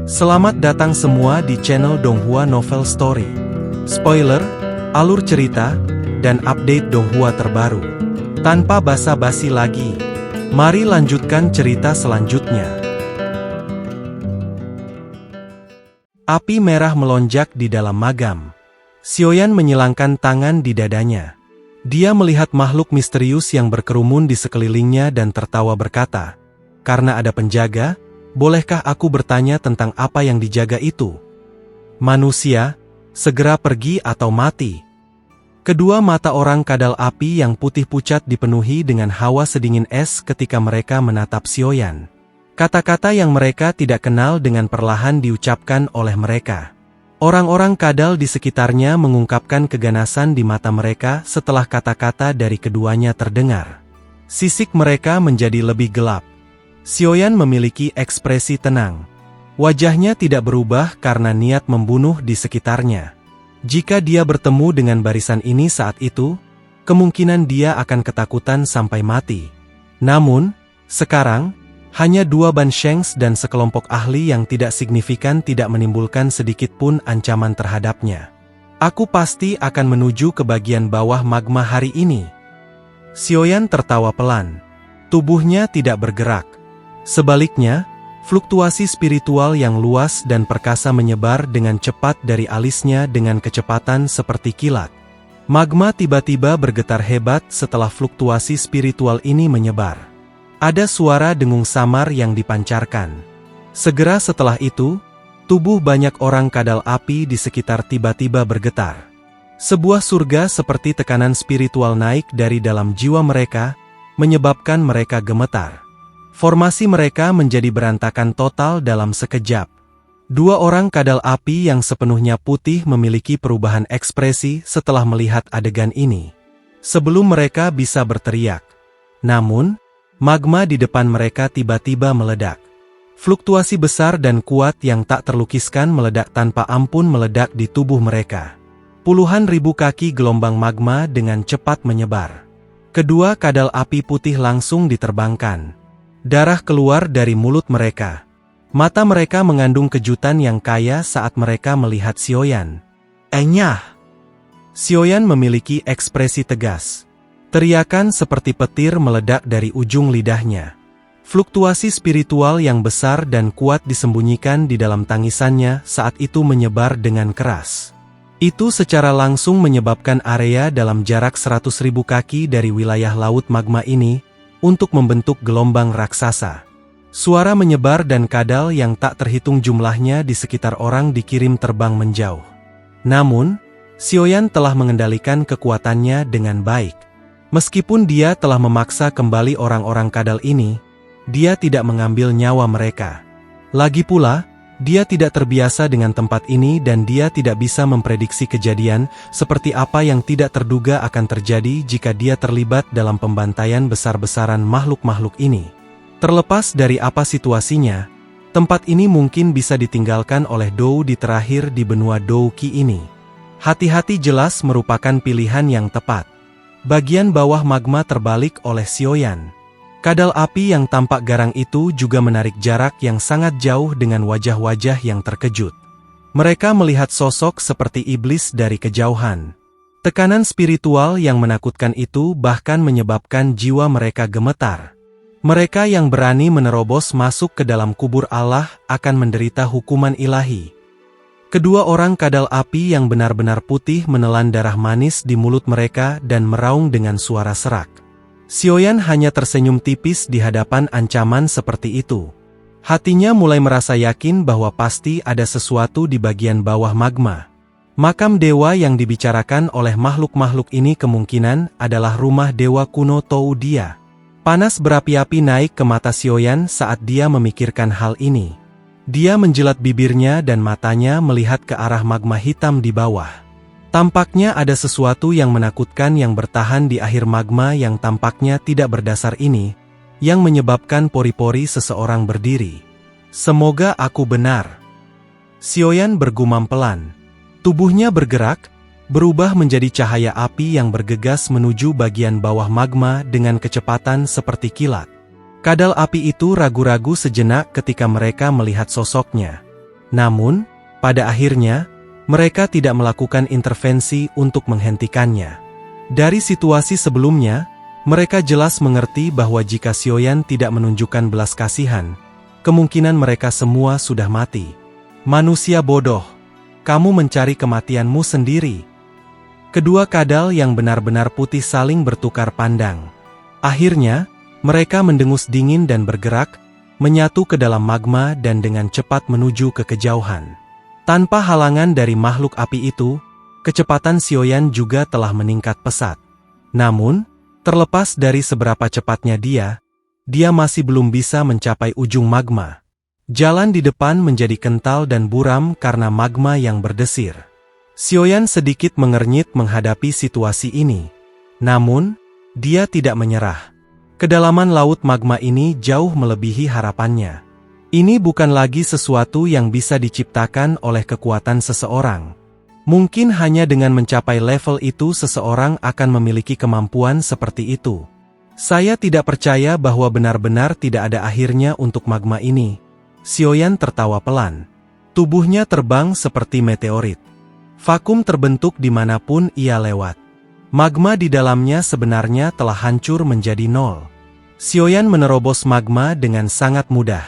Selamat datang semua di channel Donghua Novel Story. Spoiler, alur cerita, dan update Donghua terbaru. Tanpa basa-basi lagi, mari lanjutkan cerita selanjutnya. Api merah melonjak di dalam magam. Xiaoyan menyilangkan tangan di dadanya. Dia melihat makhluk misterius yang berkerumun di sekelilingnya dan tertawa berkata, "Karena ada penjaga, bolehkah aku bertanya tentang apa yang dijaga itu? Manusia, segera pergi atau mati." Kedua mata orang kadal api yang putih pucat dipenuhi dengan hawa sedingin es ketika mereka menatap Xiaoyan. Kata-kata yang mereka tidak kenal dengan perlahan diucapkan oleh mereka. Orang-orang kadal di sekitarnya mengungkapkan keganasan di mata mereka setelah kata-kata dari keduanya terdengar. Sisik mereka menjadi lebih gelap. Xiaoyan memiliki ekspresi tenang. Wajahnya tidak berubah karena niat membunuh di sekitarnya. Jika dia bertemu dengan barisan ini saat itu, kemungkinan dia akan ketakutan sampai mati. Namun, sekarang, hanya dua Banshengs dan sekelompok ahli yang tidak signifikan tidak menimbulkan sedikit pun ancaman terhadapnya. Aku pasti akan menuju ke bagian bawah magma hari ini. Xiaoyan tertawa pelan. Tubuhnya tidak bergerak. Sebaliknya, fluktuasi spiritual yang luas dan perkasa menyebar dengan cepat dari alisnya dengan kecepatan seperti kilat. Magma tiba-tiba bergetar hebat setelah fluktuasi spiritual ini menyebar. Ada suara dengung samar yang dipancarkan. Segera setelah itu, tubuh banyak orang kadal api di sekitar tiba-tiba bergetar. Sebuah surga seperti tekanan spiritual naik dari dalam jiwa mereka, menyebabkan mereka gemetar. Formasi mereka menjadi berantakan total dalam sekejap. Dua orang kadal api yang sepenuhnya putih memiliki perubahan ekspresi setelah melihat adegan ini. Sebelum mereka bisa berteriak. Namun, magma di depan mereka tiba-tiba meledak. Fluktuasi besar dan kuat yang tak terlukiskan meledak tanpa ampun meledak di tubuh mereka. Puluhan ribu kaki gelombang magma dengan cepat menyebar. Kedua kadal api putih langsung diterbangkan. Darah keluar dari mulut mereka. Mata mereka mengandung kejutan yang kaya saat mereka melihat Xiaoyan. "Enyah!" Xiaoyan memiliki ekspresi tegas. Teriakan seperti petir meledak dari ujung lidahnya. Fluktuasi spiritual yang besar dan kuat disembunyikan di dalam tangisannya saat itu menyebar dengan keras. Itu secara langsung menyebabkan area dalam jarak 100.000 kaki dari wilayah laut magma ini untuk membentuk gelombang raksasa. Suara menyebar dan kadal yang tak terhitung jumlahnya di sekitar orang dikirim terbang menjauh. Namun, Xiaoyan telah mengendalikan kekuatannya dengan baik. Meskipun dia telah memaksa kembali orang-orang kadal ini, dia tidak mengambil nyawa mereka. Lagi pula, dia tidak terbiasa dengan tempat ini dan dia tidak bisa memprediksi kejadian seperti apa yang tidak terduga akan terjadi jika dia terlibat dalam pembantaian besar-besaran makhluk-makhluk ini. Terlepas dari apa situasinya, tempat ini mungkin bisa ditinggalkan oleh Dou di terakhir di benua Dou Qi ini. Hati-hati jelas merupakan pilihan yang tepat. Bagian bawah magma terbalik oleh Xiaoyan. Kadal api yang tampak garang itu juga menarik jarak yang sangat jauh dengan wajah-wajah yang terkejut. Mereka melihat sosok seperti iblis dari kejauhan. Tekanan spiritual yang menakutkan itu bahkan menyebabkan jiwa mereka gemetar. Mereka yang berani menerobos masuk ke dalam kubur Allah akan menderita hukuman ilahi. Kedua orang kadal api yang benar-benar putih menelan darah manis di mulut mereka dan meraung dengan suara serak. Xiaoyan hanya tersenyum tipis di hadapan ancaman seperti itu. Hatinya mulai merasa yakin bahwa pasti ada sesuatu di bagian bawah magma. Makam dewa yang dibicarakan oleh makhluk-makhluk ini kemungkinan adalah rumah dewa kuno Tou Dia. Panas berapi-api naik ke mata Xiaoyan saat dia memikirkan hal ini. Dia menjilat bibirnya dan matanya melihat ke arah magma hitam di bawah. Tampaknya ada sesuatu yang menakutkan yang bertahan di akhir magma yang tampaknya tidak berdasar ini, yang menyebabkan pori-pori seseorang berdiri. "Semoga aku benar." Xiaoyan bergumam pelan. Tubuhnya bergerak, berubah menjadi cahaya api yang bergegas menuju bagian bawah magma dengan kecepatan seperti kilat. Kadal api itu ragu-ragu sejenak ketika mereka melihat sosoknya. Namun, pada akhirnya, mereka tidak melakukan intervensi untuk menghentikannya. Dari situasi sebelumnya, mereka jelas mengerti bahwa jika Sioyan tidak menunjukkan belas kasihan, kemungkinan mereka semua sudah mati. Manusia bodoh, kamu mencari kematianmu sendiri. Kedua kadal yang benar-benar putih saling bertukar pandang. Akhirnya, mereka mendengus dingin dan bergerak, menyatu ke dalam magma dan dengan cepat menuju ke kejauhan. Tanpa halangan dari makhluk api itu, kecepatan Sioyan juga telah meningkat pesat. Namun, terlepas dari seberapa cepatnya dia masih belum bisa mencapai ujung magma. Jalan di depan menjadi kental dan buram karena magma yang berdesir. Sioyan sedikit mengernyit menghadapi situasi ini. Namun, dia tidak menyerah. Kedalaman laut magma ini jauh melebihi harapannya. Ini bukan lagi sesuatu yang bisa diciptakan oleh kekuatan seseorang. Mungkin hanya dengan mencapai level itu seseorang akan memiliki kemampuan seperti itu. Saya tidak percaya bahwa benar-benar tidak ada akhirnya untuk magma ini. Sioyan tertawa pelan. Tubuhnya terbang seperti meteorit. Vakum terbentuk dimanapun ia lewat. Magma di dalamnya sebenarnya telah hancur menjadi nol. Sioyan menerobos magma dengan sangat mudah.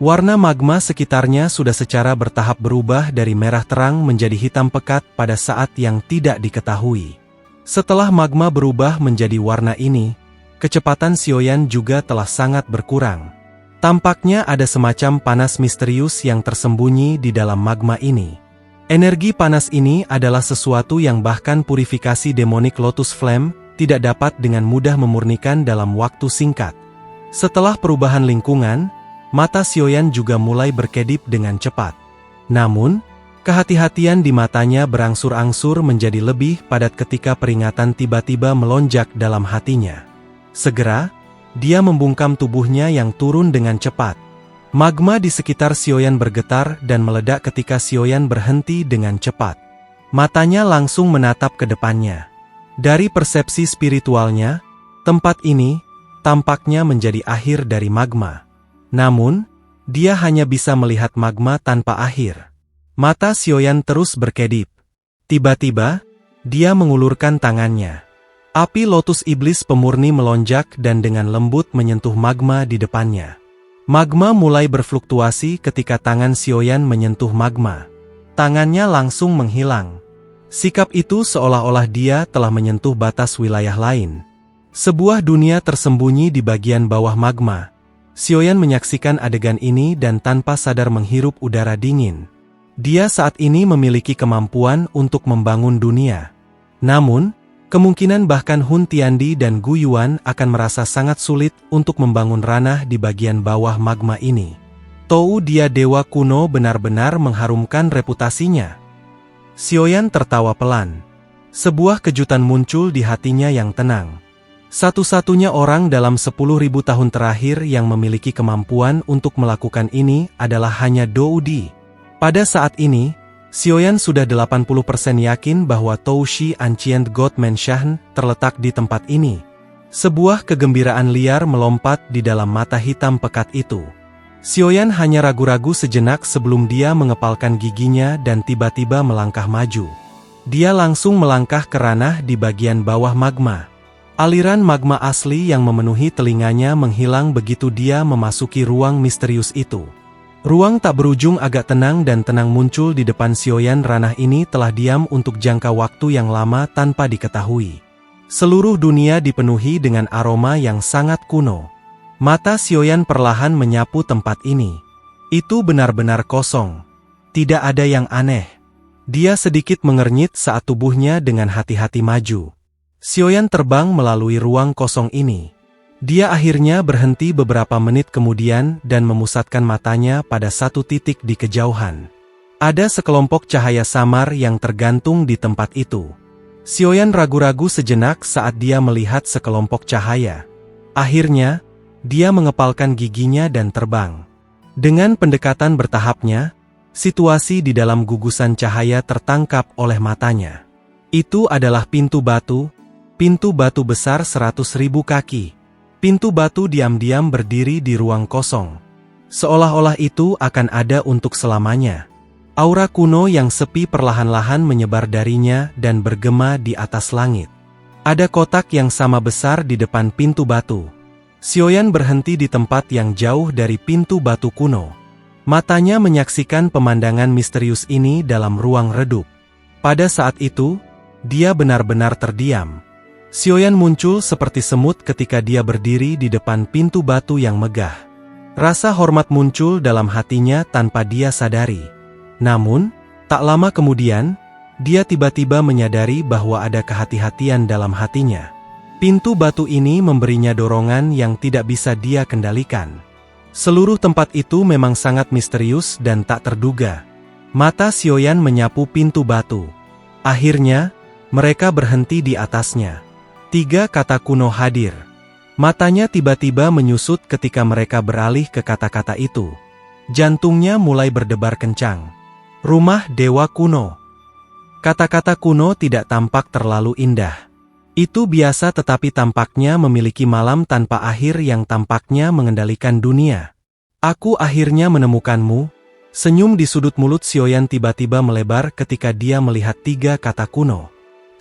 Warna magma sekitarnya sudah secara bertahap berubah dari merah terang menjadi hitam pekat pada saat yang tidak diketahui. Setelah magma berubah menjadi warna ini, kecepatan Sioyan juga telah sangat berkurang. Tampaknya ada semacam panas misterius yang tersembunyi di dalam magma ini. Energi panas ini adalah sesuatu yang bahkan purifikasi demonic Lotus Flame tidak dapat dengan mudah memurnikan dalam waktu singkat. Setelah perubahan lingkungan, mata Sioyan juga mulai berkedip dengan cepat. Namun, kehati-hatian di matanya berangsur-angsur menjadi lebih padat ketika peringatan tiba-tiba melonjak dalam hatinya. Segera, dia membungkam tubuhnya yang turun dengan cepat. Magma di sekitar Sioyan bergetar dan meledak ketika Sioyan berhenti dengan cepat. Matanya langsung menatap ke depannya. Dari persepsi spiritualnya, tempat ini tampaknya menjadi akhir dari magma. Namun, dia hanya bisa melihat magma tanpa akhir. Mata Sioyan terus berkedip. Tiba-tiba, dia mengulurkan tangannya. Api lotus iblis pemurni melonjak dan dengan lembut menyentuh magma di depannya. Magma mulai berfluktuasi ketika tangan Sioyan menyentuh magma. Tangannya langsung menghilang. Sikap itu seolah-olah dia telah menyentuh batas wilayah lain. Sebuah dunia tersembunyi di bagian bawah magma. Sioyan menyaksikan adegan ini dan tanpa sadar menghirup udara dingin. Dia saat ini memiliki kemampuan untuk membangun dunia. Namun, kemungkinan bahkan Hun Tiandi dan Gu Yuan akan merasa sangat sulit untuk membangun ranah di bagian bawah magma ini. Tou dia dewa kuno benar-benar mengharumkan reputasinya. Sioyan tertawa pelan. Sebuah kejutan muncul di hatinya yang tenang. Satu-satunya orang dalam 10.000 tahun terakhir yang memiliki kemampuan untuk melakukan ini adalah hanya Dou Di. Pada saat ini, Sioyan sudah 80% yakin bahwa Tou Shi Ancient God Mansion terletak di tempat ini. Sebuah kegembiraan liar melompat di dalam mata hitam pekat itu. Sioyan hanya ragu-ragu sejenak sebelum dia mengepalkan giginya dan tiba-tiba melangkah maju. Dia langsung melangkah ke ranah di bagian bawah magma. Aliran magma asli yang memenuhi telinganya menghilang begitu dia memasuki ruang misterius itu. Ruang tak berujung agak tenang dan tenang muncul di depan Sioyan. Ranah ini telah diam untuk jangka waktu yang lama tanpa diketahui. Seluruh dunia dipenuhi dengan aroma yang sangat kuno. Mata Sioyan perlahan menyapu tempat ini. Itu benar-benar kosong. Tidak ada yang aneh. Dia sedikit mengernyit saat tubuhnya dengan hati-hati maju. Sioyan terbang melalui ruang kosong ini. Dia akhirnya berhenti beberapa menit kemudian dan memusatkan matanya pada satu titik di kejauhan. Ada sekelompok cahaya samar yang tergantung di tempat itu. Sioyan ragu-ragu sejenak saat dia melihat sekelompok cahaya. Akhirnya, dia mengepalkan giginya dan terbang. Dengan pendekatan bertahapnya, situasi di dalam gugusan cahaya tertangkap oleh matanya. Itu adalah pintu batu besar 100.000 kaki. Pintu batu diam-diam berdiri di ruang kosong. Seolah-olah itu akan ada untuk selamanya. Aura kuno yang sepi perlahan-lahan menyebar darinya dan bergema di atas langit. Ada kotak yang sama besar di depan pintu batu. Xiaoyan berhenti di tempat yang jauh dari pintu batu kuno. Matanya menyaksikan pemandangan misterius ini dalam ruang redup. Pada saat itu, dia benar-benar terdiam. Xiaoyan muncul seperti semut ketika dia berdiri di depan pintu batu yang megah. Rasa hormat muncul dalam hatinya tanpa dia sadari. Namun, tak lama kemudian, dia tiba-tiba menyadari bahwa ada kehati-hatian dalam hatinya. Pintu batu ini memberinya dorongan yang tidak bisa dia kendalikan. Seluruh tempat itu memang sangat misterius dan tak terduga. Mata Xiaoyan menyapu pintu batu. Akhirnya, mereka berhenti di atasnya. 3 kata kuno hadir. Matanya tiba-tiba menyusut ketika mereka beralih ke kata-kata itu. Jantungnya mulai berdebar kencang. Rumah Dewa Kuno. Kata-kata kuno tidak tampak terlalu indah. Itu biasa tetapi tampaknya memiliki malam tanpa akhir yang tampaknya mengendalikan dunia. Aku akhirnya menemukanmu. Senyum di sudut mulut Xiaoyan tiba-tiba melebar ketika dia melihat 3 kata kuno.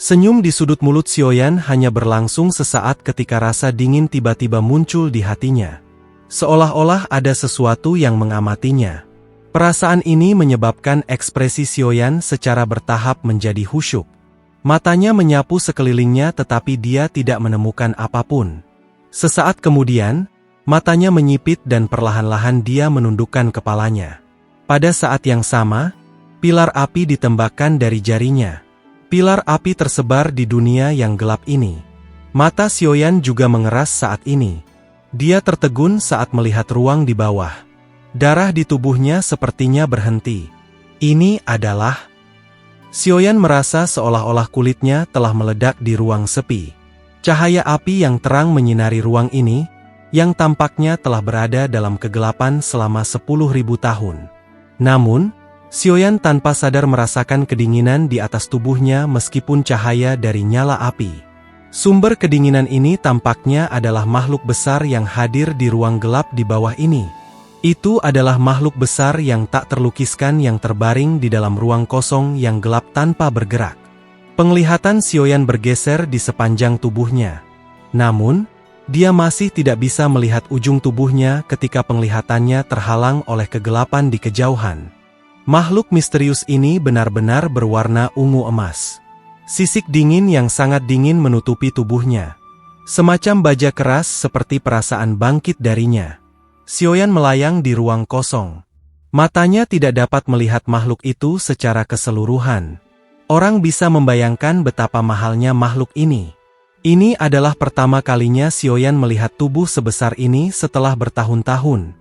Senyum di sudut mulut Xiaoyan hanya berlangsung sesaat ketika rasa dingin tiba-tiba muncul di hatinya. Seolah-olah ada sesuatu yang mengamatinya. Perasaan ini menyebabkan ekspresi Xiaoyan secara bertahap menjadi khusyuk. Matanya menyapu sekelilingnya tetapi dia tidak menemukan apapun. Sesaat kemudian, matanya menyipit dan perlahan-lahan dia menundukkan kepalanya. Pada saat yang sama, pilar api ditembakkan dari jarinya. Pilar api tersebar di dunia yang gelap ini. Mata Xiaoyan juga mengeras saat ini. Dia tertegun saat melihat ruang di bawah. Darah di tubuhnya sepertinya berhenti. Ini adalah... Xiaoyan merasa seolah-olah kulitnya telah meledak di ruang sepi. Cahaya api yang terang menyinari ruang ini, yang tampaknya telah berada dalam kegelapan selama 10.000 tahun. Namun, Xiaoyan tanpa sadar merasakan kedinginan di atas tubuhnya meskipun cahaya dari nyala api. Sumber kedinginan ini tampaknya adalah makhluk besar yang hadir di ruang gelap di bawah ini. Itu adalah makhluk besar yang tak terlukiskan yang terbaring di dalam ruang kosong yang gelap tanpa bergerak. Penglihatan Xiaoyan bergeser di sepanjang tubuhnya. Namun, dia masih tidak bisa melihat ujung tubuhnya ketika penglihatannya terhalang oleh kegelapan di kejauhan. Makhluk misterius ini benar-benar berwarna ungu emas. Sisik dingin yang sangat dingin menutupi tubuhnya. Semacam baja keras seperti perasaan bangkit darinya. Xiaoyan melayang di ruang kosong. Matanya tidak dapat melihat makhluk itu secara keseluruhan. Orang bisa membayangkan betapa mahalnya makhluk ini. Ini adalah pertama kalinya Xiaoyan melihat tubuh sebesar ini setelah bertahun-tahun.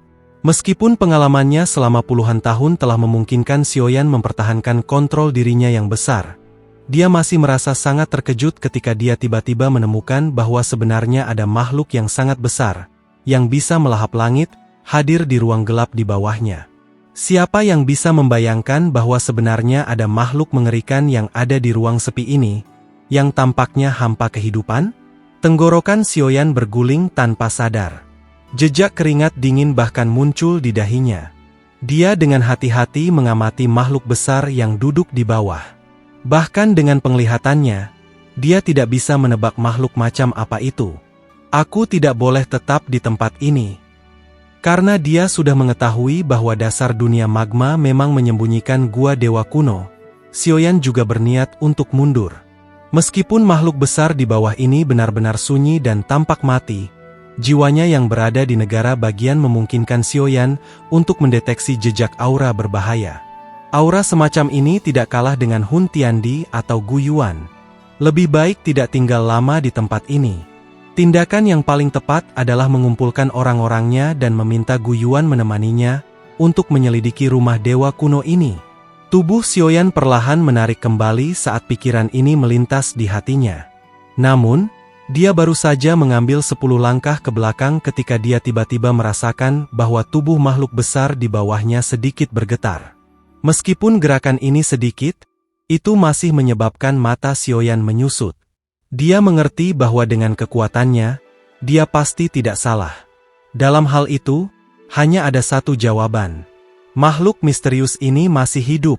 Meskipun pengalamannya selama puluhan tahun telah memungkinkan Xiaoyan mempertahankan kontrol dirinya yang besar, dia masih merasa sangat terkejut ketika dia tiba-tiba menemukan bahwa sebenarnya ada makhluk yang sangat besar, yang bisa melahap langit, hadir di ruang gelap di bawahnya. Siapa yang bisa membayangkan bahwa sebenarnya ada makhluk mengerikan yang ada di ruang sepi ini, yang tampaknya hampa kehidupan? Tenggorokan Xiaoyan berguling tanpa sadar. Jejak keringat dingin bahkan muncul di dahinya. Dia dengan hati-hati mengamati makhluk besar yang duduk di bawah. Bahkan dengan penglihatannya, dia tidak bisa menebak makhluk macam apa itu. Aku tidak boleh tetap di tempat ini. Karena dia sudah mengetahui bahwa dasar dunia magma memang menyembunyikan gua Dewa Kuno, Xiaoyan juga berniat untuk mundur. Meskipun makhluk besar di bawah ini benar-benar sunyi dan tampak mati, jiwanya yang berada di negara bagian memungkinkan Xiaoyan untuk mendeteksi jejak aura berbahaya. Aura semacam ini tidak kalah dengan Hun Tiandi atau Gu Yuan. Lebih baik tidak tinggal lama di tempat ini. Tindakan yang paling tepat adalah mengumpulkan orang-orangnya dan meminta Gu Yuan menemaninya untuk menyelidiki rumah Dewa Kuno ini. Tubuh Xiaoyan perlahan menarik kembali saat pikiran ini melintas di hatinya. Namun, dia baru saja mengambil 10 langkah ke belakang ketika dia tiba-tiba merasakan bahwa tubuh makhluk besar di bawahnya sedikit bergetar. Meskipun gerakan ini sedikit, itu masih menyebabkan mata Xiaoyan menyusut. Dia mengerti bahwa dengan kekuatannya, dia pasti tidak salah. Dalam hal itu, hanya ada satu jawaban. Makhluk misterius ini masih hidup.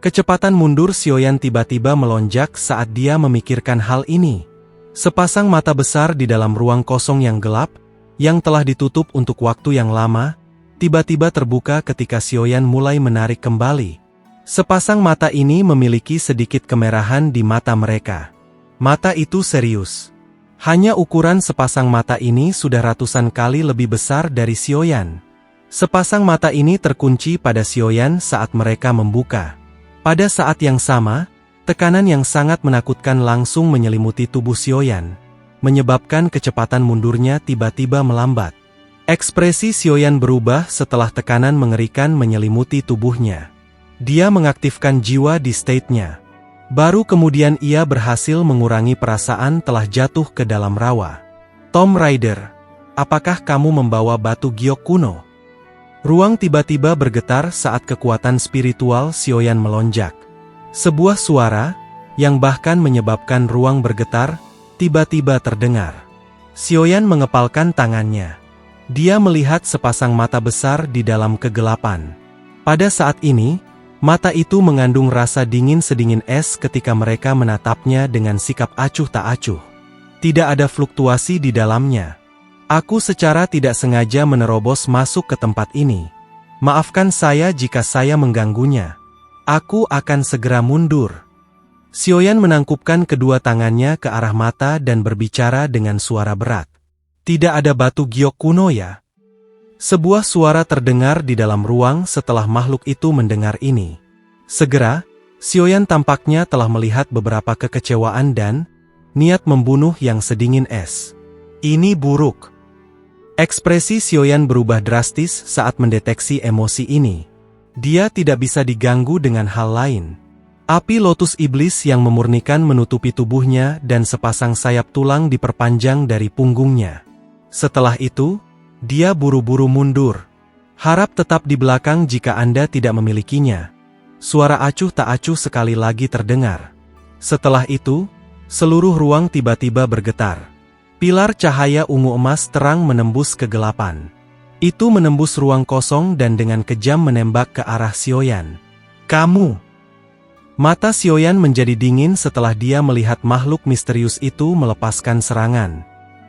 Kecepatan mundur Xiaoyan tiba-tiba melonjak saat dia memikirkan hal ini. Sepasang mata besar di dalam ruang kosong yang gelap, yang telah ditutup untuk waktu yang lama, tiba-tiba terbuka ketika Xiaoyan mulai menarik kembali. Sepasang mata ini memiliki sedikit kemerahan di mata mereka. Mata itu serius. Hanya ukuran sepasang mata ini sudah ratusan kali lebih besar dari Xiaoyan. Sepasang mata ini terkunci pada Xiaoyan saat mereka membuka. Pada saat yang sama, tekanan yang sangat menakutkan langsung menyelimuti tubuh Xiaoyan, menyebabkan kecepatan mundurnya tiba-tiba melambat. Ekspresi Xiaoyan berubah setelah tekanan mengerikan menyelimuti tubuhnya. Dia mengaktifkan jiwa di state-nya. Baru kemudian ia berhasil mengurangi perasaan telah jatuh ke dalam rawa. Tomb Raider, apakah kamu membawa batu giok kuno? Ruang tiba-tiba bergetar saat kekuatan spiritual Xiaoyan melonjak. Sebuah suara, yang bahkan menyebabkan ruang bergetar, tiba-tiba terdengar. Xiaoyan mengepalkan tangannya. Dia melihat sepasang mata besar di dalam kegelapan. Pada saat ini, mata itu mengandung rasa dingin sedingin es ketika mereka menatapnya dengan sikap acuh tak acuh. Tidak ada fluktuasi di dalamnya. Aku secara tidak sengaja menerobos masuk ke tempat ini. Maafkan saya jika saya mengganggunya. Aku akan segera mundur. Xiaoyan menangkupkan kedua tangannya ke arah mata dan berbicara dengan suara berat. Tidak ada batu giok kuno ya? Sebuah suara terdengar di dalam ruang setelah makhluk itu mendengar ini. Segera, Xiaoyan tampaknya telah melihat beberapa kekecewaan dan niat membunuh yang sedingin es. Ini buruk. Ekspresi Xiaoyan berubah drastis saat mendeteksi emosi ini. Dia tidak bisa diganggu dengan hal lain. Api lotus iblis yang memurnikan menutupi tubuhnya dan sepasang sayap tulang diperpanjang dari punggungnya. Setelah itu, dia buru-buru mundur. Harap tetap di belakang jika Anda tidak memilikinya. Suara acuh tak acuh sekali lagi terdengar. Setelah itu, seluruh ruang tiba-tiba bergetar. Pilar cahaya ungu emas terang menembus kegelapan. Itu menembus ruang kosong dan dengan kejam menembak ke arah Xiaoyan. Kamu! Mata Xiaoyan menjadi dingin setelah dia melihat makhluk misterius itu melepaskan serangan.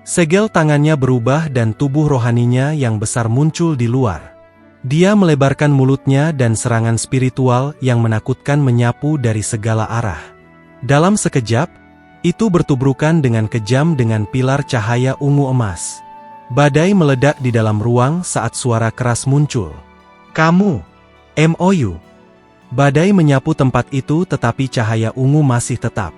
Segel tangannya berubah dan tubuh rohaninya yang besar muncul di luar. Dia melebarkan mulutnya dan serangan spiritual yang menakutkan menyapu dari segala arah. Dalam sekejap, itu bertubrukan dengan kejam dengan pilar cahaya ungu emas. Badai meledak di dalam ruang saat suara keras muncul. Kamu! MOU! Badai menyapu tempat itu tetapi cahaya ungu masih tetap.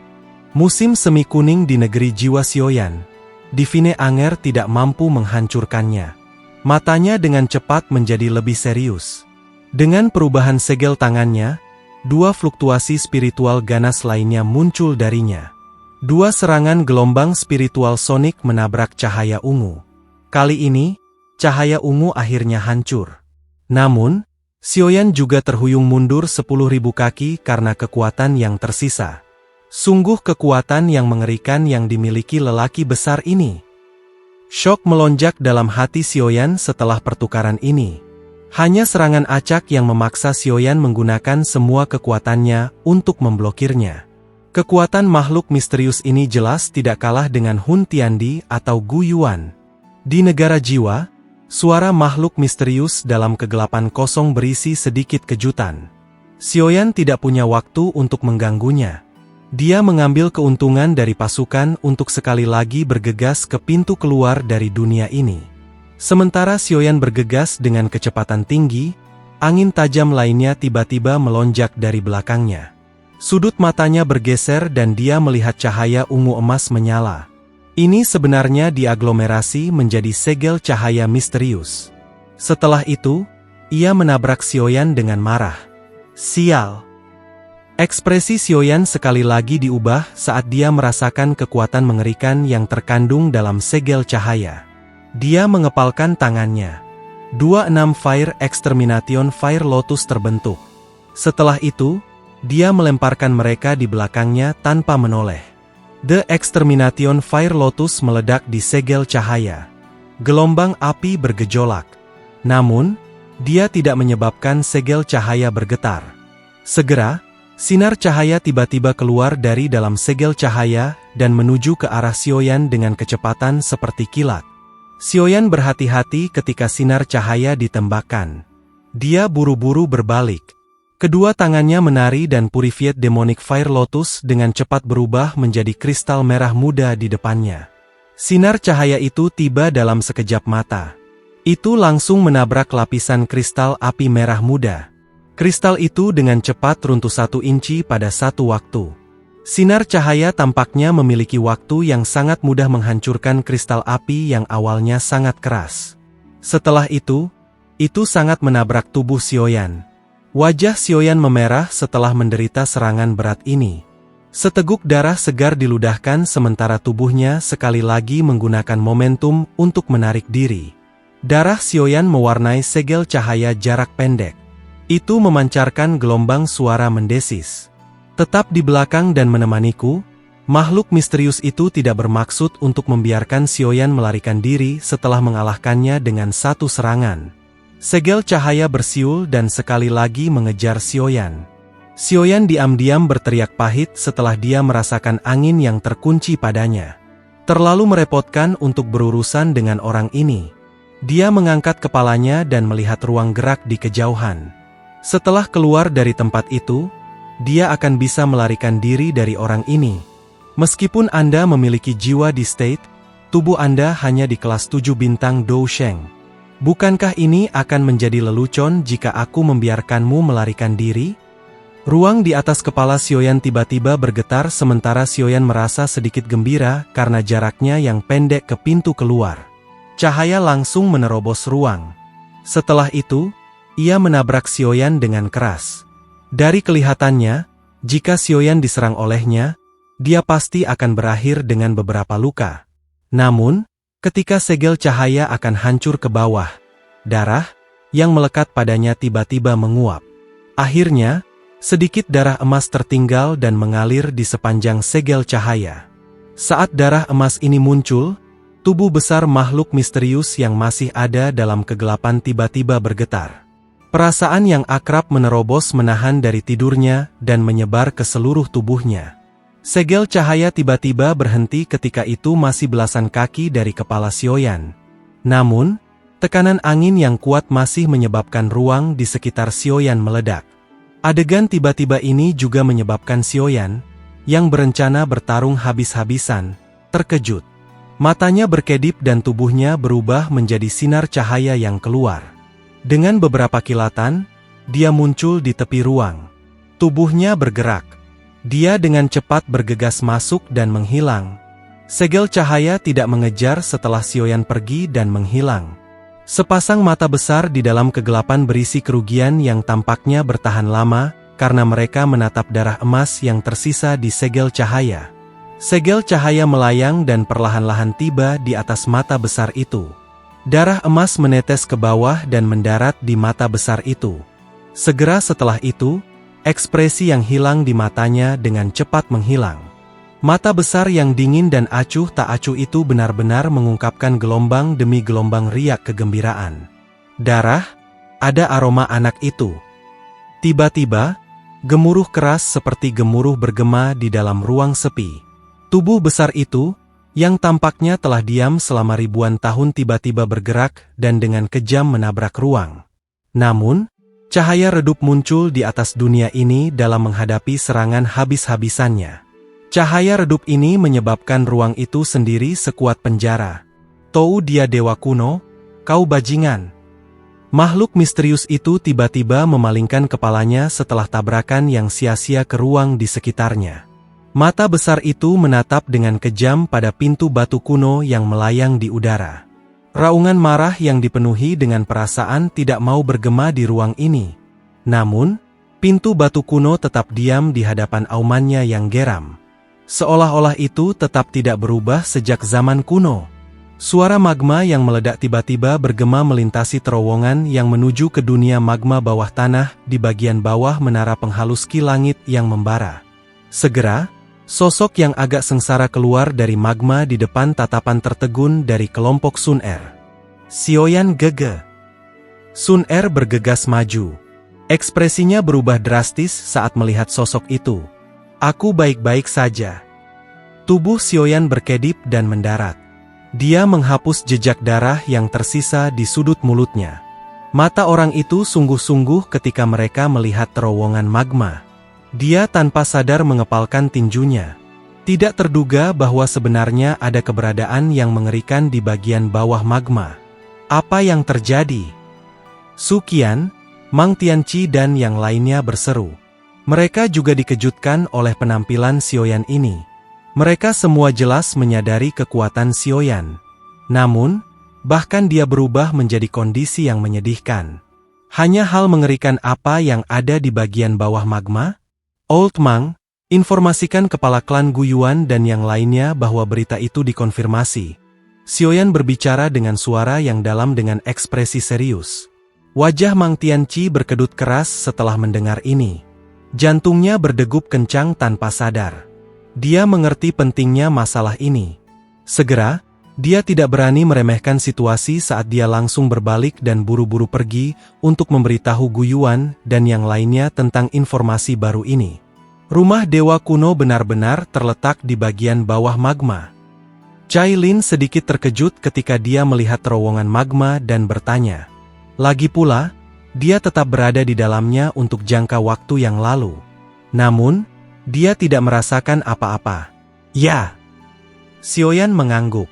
Musim semi kuning di negeri jiwa Xiaoyan. Divine Anger tidak mampu menghancurkannya. Matanya dengan cepat menjadi lebih serius. Dengan perubahan segel tangannya, dua fluktuasi spiritual ganas lainnya muncul darinya. Dua serangan gelombang spiritual sonik menabrak cahaya ungu. Kali ini, cahaya ungu akhirnya hancur. Namun, Xiaoyan juga terhuyung mundur 10.000 kaki karena kekuatan yang tersisa. Sungguh kekuatan yang mengerikan yang dimiliki lelaki besar ini. Syok melonjak dalam hati Xiaoyan setelah pertukaran ini. Hanya serangan acak yang memaksa Xiaoyan menggunakan semua kekuatannya untuk memblokirnya. Kekuatan makhluk misterius ini jelas tidak kalah dengan Hun Tiandi atau Gu Yuan. Di negara jiwa, suara makhluk misterius dalam kegelapan kosong berisi sedikit kejutan. Xiaoyan tidak punya waktu untuk mengganggunya. Dia mengambil keuntungan dari pasukan untuk sekali lagi bergegas ke pintu keluar dari dunia ini. Sementara Xiaoyan bergegas dengan kecepatan tinggi, angin tajam lainnya tiba-tiba melonjak dari belakangnya. Sudut matanya bergeser dan dia melihat cahaya ungu emas menyala. Ini sebenarnya diaglomerasi menjadi segel cahaya misterius. Setelah itu, ia menabrak Xiaoyan dengan marah. Sial! Ekspresi Xiaoyan sekali lagi diubah saat dia merasakan kekuatan mengerikan yang terkandung dalam segel cahaya. Dia mengepalkan tangannya. 26 Fire Extermination Fire Lotus terbentuk. Setelah itu, dia melemparkan mereka di belakangnya tanpa menoleh. The Extermination Fire Lotus meledak di segel cahaya. Gelombang api bergejolak. Namun, dia tidak menyebabkan segel cahaya bergetar. Segera, sinar cahaya tiba-tiba keluar dari dalam segel cahaya dan menuju ke arah Xiaoyan dengan kecepatan seperti kilat. Xiaoyan berhati-hati ketika sinar cahaya ditembakkan. Dia buru-buru berbalik. Kedua tangannya menari dan Purified Demonic Fire Lotus dengan cepat berubah menjadi kristal merah muda di depannya. Sinar cahaya itu tiba dalam sekejap mata. Itu langsung menabrak lapisan kristal api merah muda. Kristal itu dengan cepat runtuh 1 inci pada satu waktu. Sinar cahaya tampaknya memiliki waktu yang sangat mudah menghancurkan kristal api yang awalnya sangat keras. Setelah itu sangat menabrak tubuh Xiaoyan. Wajah Xiaoyan memerah setelah menderita serangan berat ini. Seteguk darah segar diludahkan sementara tubuhnya sekali lagi menggunakan momentum untuk menarik diri. Darah Xiaoyan mewarnai segel cahaya jarak pendek. Itu memancarkan gelombang suara mendesis. Tetap di belakang dan menemaniku, makhluk misterius itu tidak bermaksud untuk membiarkan Xiaoyan melarikan diri setelah mengalahkannya dengan satu serangan. Segel cahaya bersiul dan sekali lagi mengejar Xiaoyan. Xiaoyan diam-diam berteriak pahit setelah dia merasakan angin yang terkunci padanya. Terlalu merepotkan untuk berurusan dengan orang ini. Dia mengangkat kepalanya dan melihat ruang gerak di kejauhan. Setelah keluar dari tempat itu, dia akan bisa melarikan diri dari orang ini. Meskipun Anda memiliki jiwa di state, tubuh Anda hanya di kelas 7 bintang Dou Sheng. Bukankah ini akan menjadi lelucon jika aku membiarkanmu melarikan diri? Ruang di atas kepala Xiaoyan tiba-tiba bergetar sementara Xiaoyan merasa sedikit gembira karena jaraknya yang pendek ke pintu keluar. Cahaya langsung menerobos ruang. Setelah itu, ia menabrak Xiaoyan dengan keras. Dari kelihatannya, jika Xiaoyan diserang olehnya, dia pasti akan berakhir dengan beberapa luka. Namun, ketika segel cahaya akan hancur ke bawah, darah yang melekat padanya tiba-tiba menguap. Akhirnya, sedikit darah emas tertinggal dan mengalir di sepanjang segel cahaya. Saat darah emas ini muncul, tubuh besar makhluk misterius yang masih ada dalam kegelapan tiba-tiba bergetar. Perasaan yang akrab menerobos menahan dari tidurnya dan menyebar ke seluruh tubuhnya. Segel cahaya tiba-tiba berhenti ketika itu masih belasan kaki dari kepala Xiaoyan. Namun, tekanan angin yang kuat masih menyebabkan ruang di sekitar Xiaoyan meledak. Adegan tiba-tiba ini juga menyebabkan Xiaoyan, yang berencana bertarung habis-habisan, terkejut. Matanya berkedip dan tubuhnya berubah menjadi sinar cahaya yang keluar. Dengan beberapa kilatan, dia muncul di tepi ruang. Tubuhnya bergerak. Dia dengan cepat bergegas masuk dan menghilang. Segel cahaya tidak mengejar setelah Xiaoyan pergi dan menghilang. Sepasang mata besar di dalam kegelapan berisi kerugian yang tampaknya bertahan lama, karena mereka menatap darah emas yang tersisa di segel cahaya. Segel cahaya melayang dan perlahan-lahan tiba di atas mata besar itu. Darah emas menetes ke bawah dan mendarat di mata besar itu. Segera setelah itu, ekspresi yang hilang di matanya dengan cepat menghilang. Mata besar yang dingin dan acuh tak acuh itu benar-benar mengungkapkan gelombang demi gelombang riak kegembiraan. Darah, ada aroma anak itu. Tiba-tiba, gemuruh keras seperti gemuruh bergema di dalam ruang sepi. Tubuh besar itu, yang tampaknya telah diam selama ribuan tahun tiba-tiba bergerak dan dengan kejam menabrak ruang. Namun, cahaya redup muncul di atas dunia ini dalam menghadapi serangan habis-habisannya. Cahaya redup ini menyebabkan ruang itu sendiri sekuat penjara. Tou dia dewa kuno, kau bajingan. Makhluk misterius itu tiba-tiba memalingkan kepalanya setelah tabrakan yang sia-sia ke ruang di sekitarnya. Mata besar itu menatap dengan kejam pada pintu batu kuno yang melayang di udara. Raungan marah yang dipenuhi dengan perasaan tidak mau bergema di ruang ini. Namun, pintu batu kuno tetap diam di hadapan aumannya yang geram. Seolah-olah itu tetap tidak berubah sejak zaman kuno. Suara magma yang meledak tiba-tiba bergema melintasi terowongan yang menuju ke dunia magma bawah tanah di bagian bawah menara penghalus ki langit yang membara. Segera, sosok yang agak sengsara keluar dari magma di depan tatapan tertegun dari kelompok Sun Er. Xiaoyan gege. Sun Er bergegas maju. Ekspresinya berubah drastis saat melihat sosok itu. Aku baik-baik saja. Tubuh Sioyan berkedip dan mendarat. Dia menghapus jejak darah yang tersisa di sudut mulutnya. Mata orang itu sungguh-sungguh ketika mereka melihat terowongan magma. Dia tanpa sadar mengepalkan tinjunya. Tidak terduga bahwa sebenarnya ada keberadaan yang mengerikan di bagian bawah magma. Apa yang terjadi? Su Qian, Mang Tianqi dan yang lainnya berseru. Mereka juga dikejutkan oleh penampilan Sioyan ini. Mereka semua jelas menyadari kekuatan Sioyan. Namun, bahkan dia berubah menjadi kondisi yang menyedihkan. Hanya hal mengerikan apa yang ada di bagian bawah magma? Old Mang, informasikan kepala klan Guyuan dan yang lainnya bahwa berita itu dikonfirmasi. Sioyan berbicara dengan suara yang dalam dengan ekspresi serius. Wajah Mang Tianqi berkedut keras setelah mendengar ini. Jantungnya berdegup kencang tanpa sadar. Dia mengerti pentingnya masalah ini. Segera, dia tidak berani meremehkan situasi saat dia langsung berbalik dan buru-buru pergi untuk memberitahu Guyuan dan yang lainnya tentang informasi baru ini. Rumah Dewa Kuno benar-benar terletak di bagian bawah magma. Cai Lin sedikit terkejut ketika dia melihat terowongan magma dan bertanya. Lagi pula, dia tetap berada di dalamnya untuk jangka waktu yang lalu. Namun, dia tidak merasakan apa-apa. Ya. Sioyan mengangguk.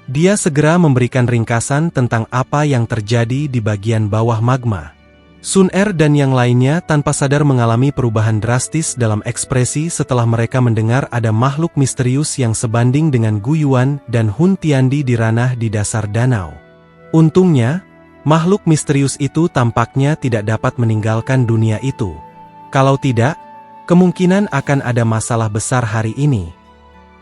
Dia segera memberikan ringkasan tentang apa yang terjadi di bagian bawah magma. Sun Er dan yang lainnya tanpa sadar mengalami perubahan drastis dalam ekspresi setelah mereka mendengar ada makhluk misterius yang sebanding dengan Guyuan dan Hun Tiandi di ranah di dasar danau. Untungnya, makhluk misterius itu tampaknya tidak dapat meninggalkan dunia itu. Kalau tidak, kemungkinan akan ada masalah besar hari ini.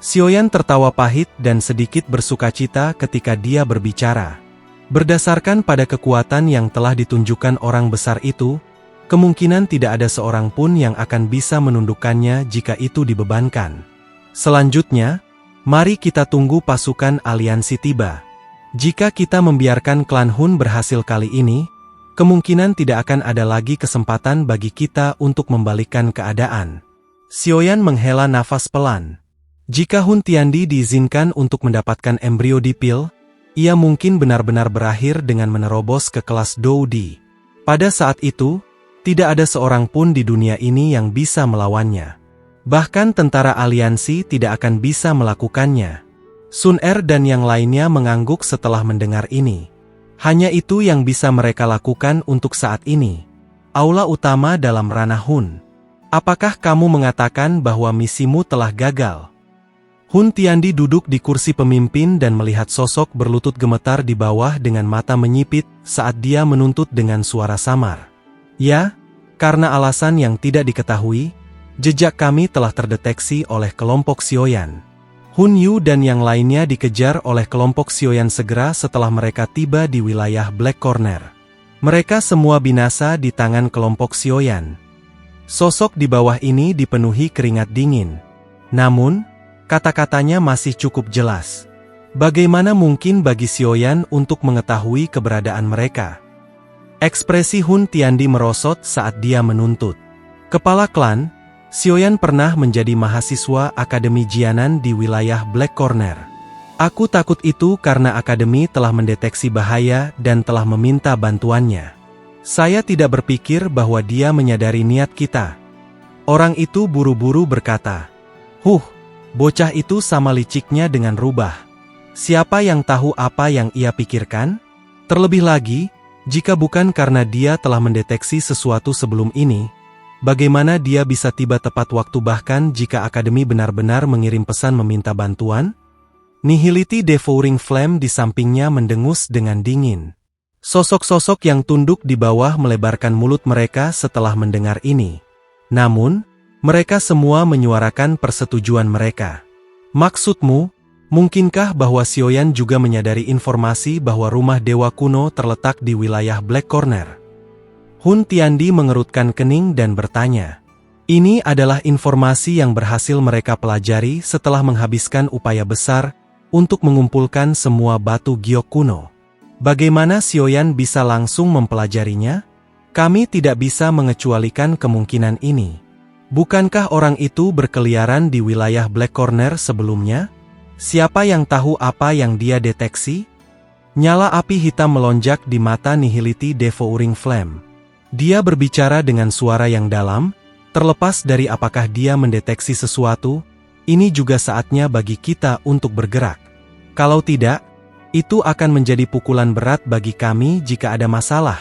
Sioyan tertawa pahit dan sedikit bersukacita ketika dia berbicara. Berdasarkan pada kekuatan yang telah ditunjukkan orang besar itu, kemungkinan tidak ada seorang pun yang akan bisa menundukkannya jika itu dibebankan. Selanjutnya, mari kita tunggu pasukan aliansi tiba. Jika kita membiarkan klan Hun berhasil kali ini, kemungkinan tidak akan ada lagi kesempatan bagi kita untuk membalikkan keadaan. Sioyan menghela nafas pelan. Jika Hun Tiandi diizinkan untuk mendapatkan embrio dipil, ia mungkin benar-benar berakhir dengan menerobos ke kelas Doudi. Pada saat itu, tidak ada seorang pun di dunia ini yang bisa melawannya. Bahkan tentara aliansi tidak akan bisa melakukannya. Sun Er dan yang lainnya mengangguk setelah mendengar ini. Hanya itu yang bisa mereka lakukan untuk saat ini. Aula utama dalam ranah Hun. Apakah kamu mengatakan bahwa misimu telah gagal? Hun Tiandi duduk di kursi pemimpin dan melihat sosok berlutut gemetar di bawah dengan mata menyipit saat dia menuntut dengan suara samar. Ya, karena alasan yang tidak diketahui, jejak kami telah terdeteksi oleh kelompok Sioyan. Hun Yu dan yang lainnya dikejar oleh kelompok Sioyan segera setelah mereka tiba di wilayah Black Corner. Mereka semua binasa di tangan kelompok Sioyan. Sosok di bawah ini dipenuhi keringat dingin. Namun, kata-katanya masih cukup jelas. Bagaimana mungkin bagi Sioyan untuk mengetahui keberadaan mereka? Ekspresi Hun Tiandi merosot saat dia menuntut. Kepala klan, Sioyan pernah menjadi mahasiswa Akademi Jianan di wilayah Black Corner. Aku takut itu karena Akademi telah mendeteksi bahaya dan telah meminta bantuannya. Saya tidak berpikir bahwa dia menyadari niat kita. Orang itu buru-buru berkata, bocah itu sama liciknya dengan rubah. Siapa yang tahu apa yang ia pikirkan? Terlebih lagi, jika bukan karena dia telah mendeteksi sesuatu sebelum ini, bagaimana dia bisa tiba tepat waktu bahkan jika Akademi benar-benar mengirim pesan meminta bantuan? Nihility Devouring Flame di sampingnya mendengus dengan dingin. Sosok-sosok yang tunduk di bawah melebarkan mulut mereka setelah mendengar ini. Namun, mereka semua menyuarakan persetujuan mereka. Maksudmu, mungkinkah bahwa Sioyan juga menyadari informasi bahwa rumah Dewa Kuno terletak di wilayah Black Corner? Hun Tiandi mengerutkan kening dan bertanya. Ini adalah informasi yang berhasil mereka pelajari setelah menghabiskan upaya besar untuk mengumpulkan semua batu giok kuno. Bagaimana Sioyan bisa langsung mempelajarinya? Kami tidak bisa mengecualikan kemungkinan ini. Bukankah orang itu berkeliaran di wilayah Black Corner sebelumnya? Siapa yang tahu apa yang dia deteksi? Nyala api hitam melonjak di mata Nihility Devouring Flame. Dia berbicara dengan suara yang dalam, terlepas dari apakah dia mendeteksi sesuatu, ini juga saatnya bagi kita untuk bergerak. Kalau tidak, itu akan menjadi pukulan berat bagi kami jika ada masalah.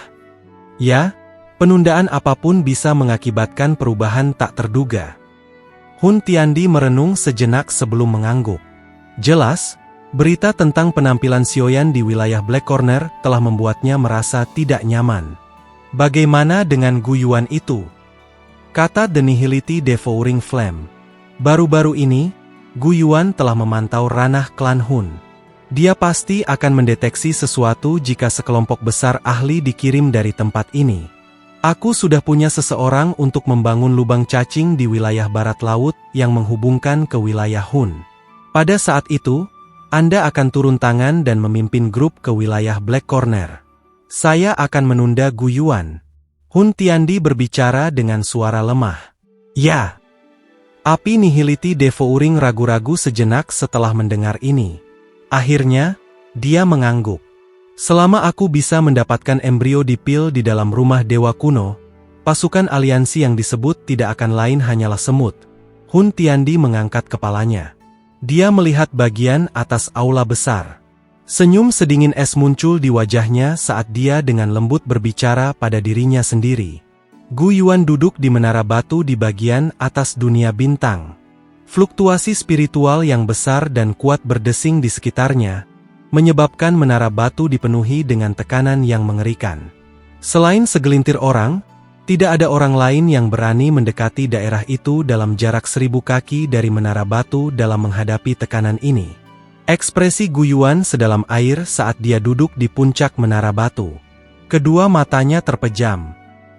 Ya, penundaan apapun bisa mengakibatkan perubahan tak terduga. Hun Tiandi merenung sejenak sebelum mengangguk. Jelas, berita tentang penampilan Sioyan di wilayah Black Corner telah membuatnya merasa tidak nyaman. Bagaimana dengan Guyuan itu? Kata The Nihility Devouring Flame. Baru-baru ini, Guyuan telah memantau ranah klan Hun. Dia pasti akan mendeteksi sesuatu jika sekelompok besar ahli dikirim dari tempat ini. Aku sudah punya seseorang untuk membangun lubang cacing di wilayah barat laut yang menghubungkan ke wilayah Hun. Pada saat itu, Anda akan turun tangan dan memimpin grup ke wilayah Black Corner. Saya akan menunda Guyuan. Hun Tiandi berbicara dengan suara lemah. Ya. Api Nihility Devouring ragu-ragu sejenak setelah mendengar ini. Akhirnya, dia mengangguk. Selama aku bisa mendapatkan embrio dipil di dalam rumah dewa kuno, pasukan aliansi yang disebut tidak akan lain hanyalah semut. Hun Tiandi mengangkat kepalanya. Dia melihat bagian atas aula besar. Senyum sedingin es muncul di wajahnya saat dia dengan lembut berbicara pada dirinya sendiri. Guyuan duduk di menara batu di bagian atas dunia bintang. Fluktuasi spiritual yang besar dan kuat berdesing di sekitarnya, menyebabkan menara batu dipenuhi dengan tekanan yang mengerikan. Selain segelintir orang, tidak ada orang lain yang berani mendekati daerah itu dalam jarak 1000 kaki dari menara batu dalam menghadapi tekanan ini. Ekspresi Guyuan sedalam air saat dia duduk di puncak menara batu. Kedua matanya terpejam.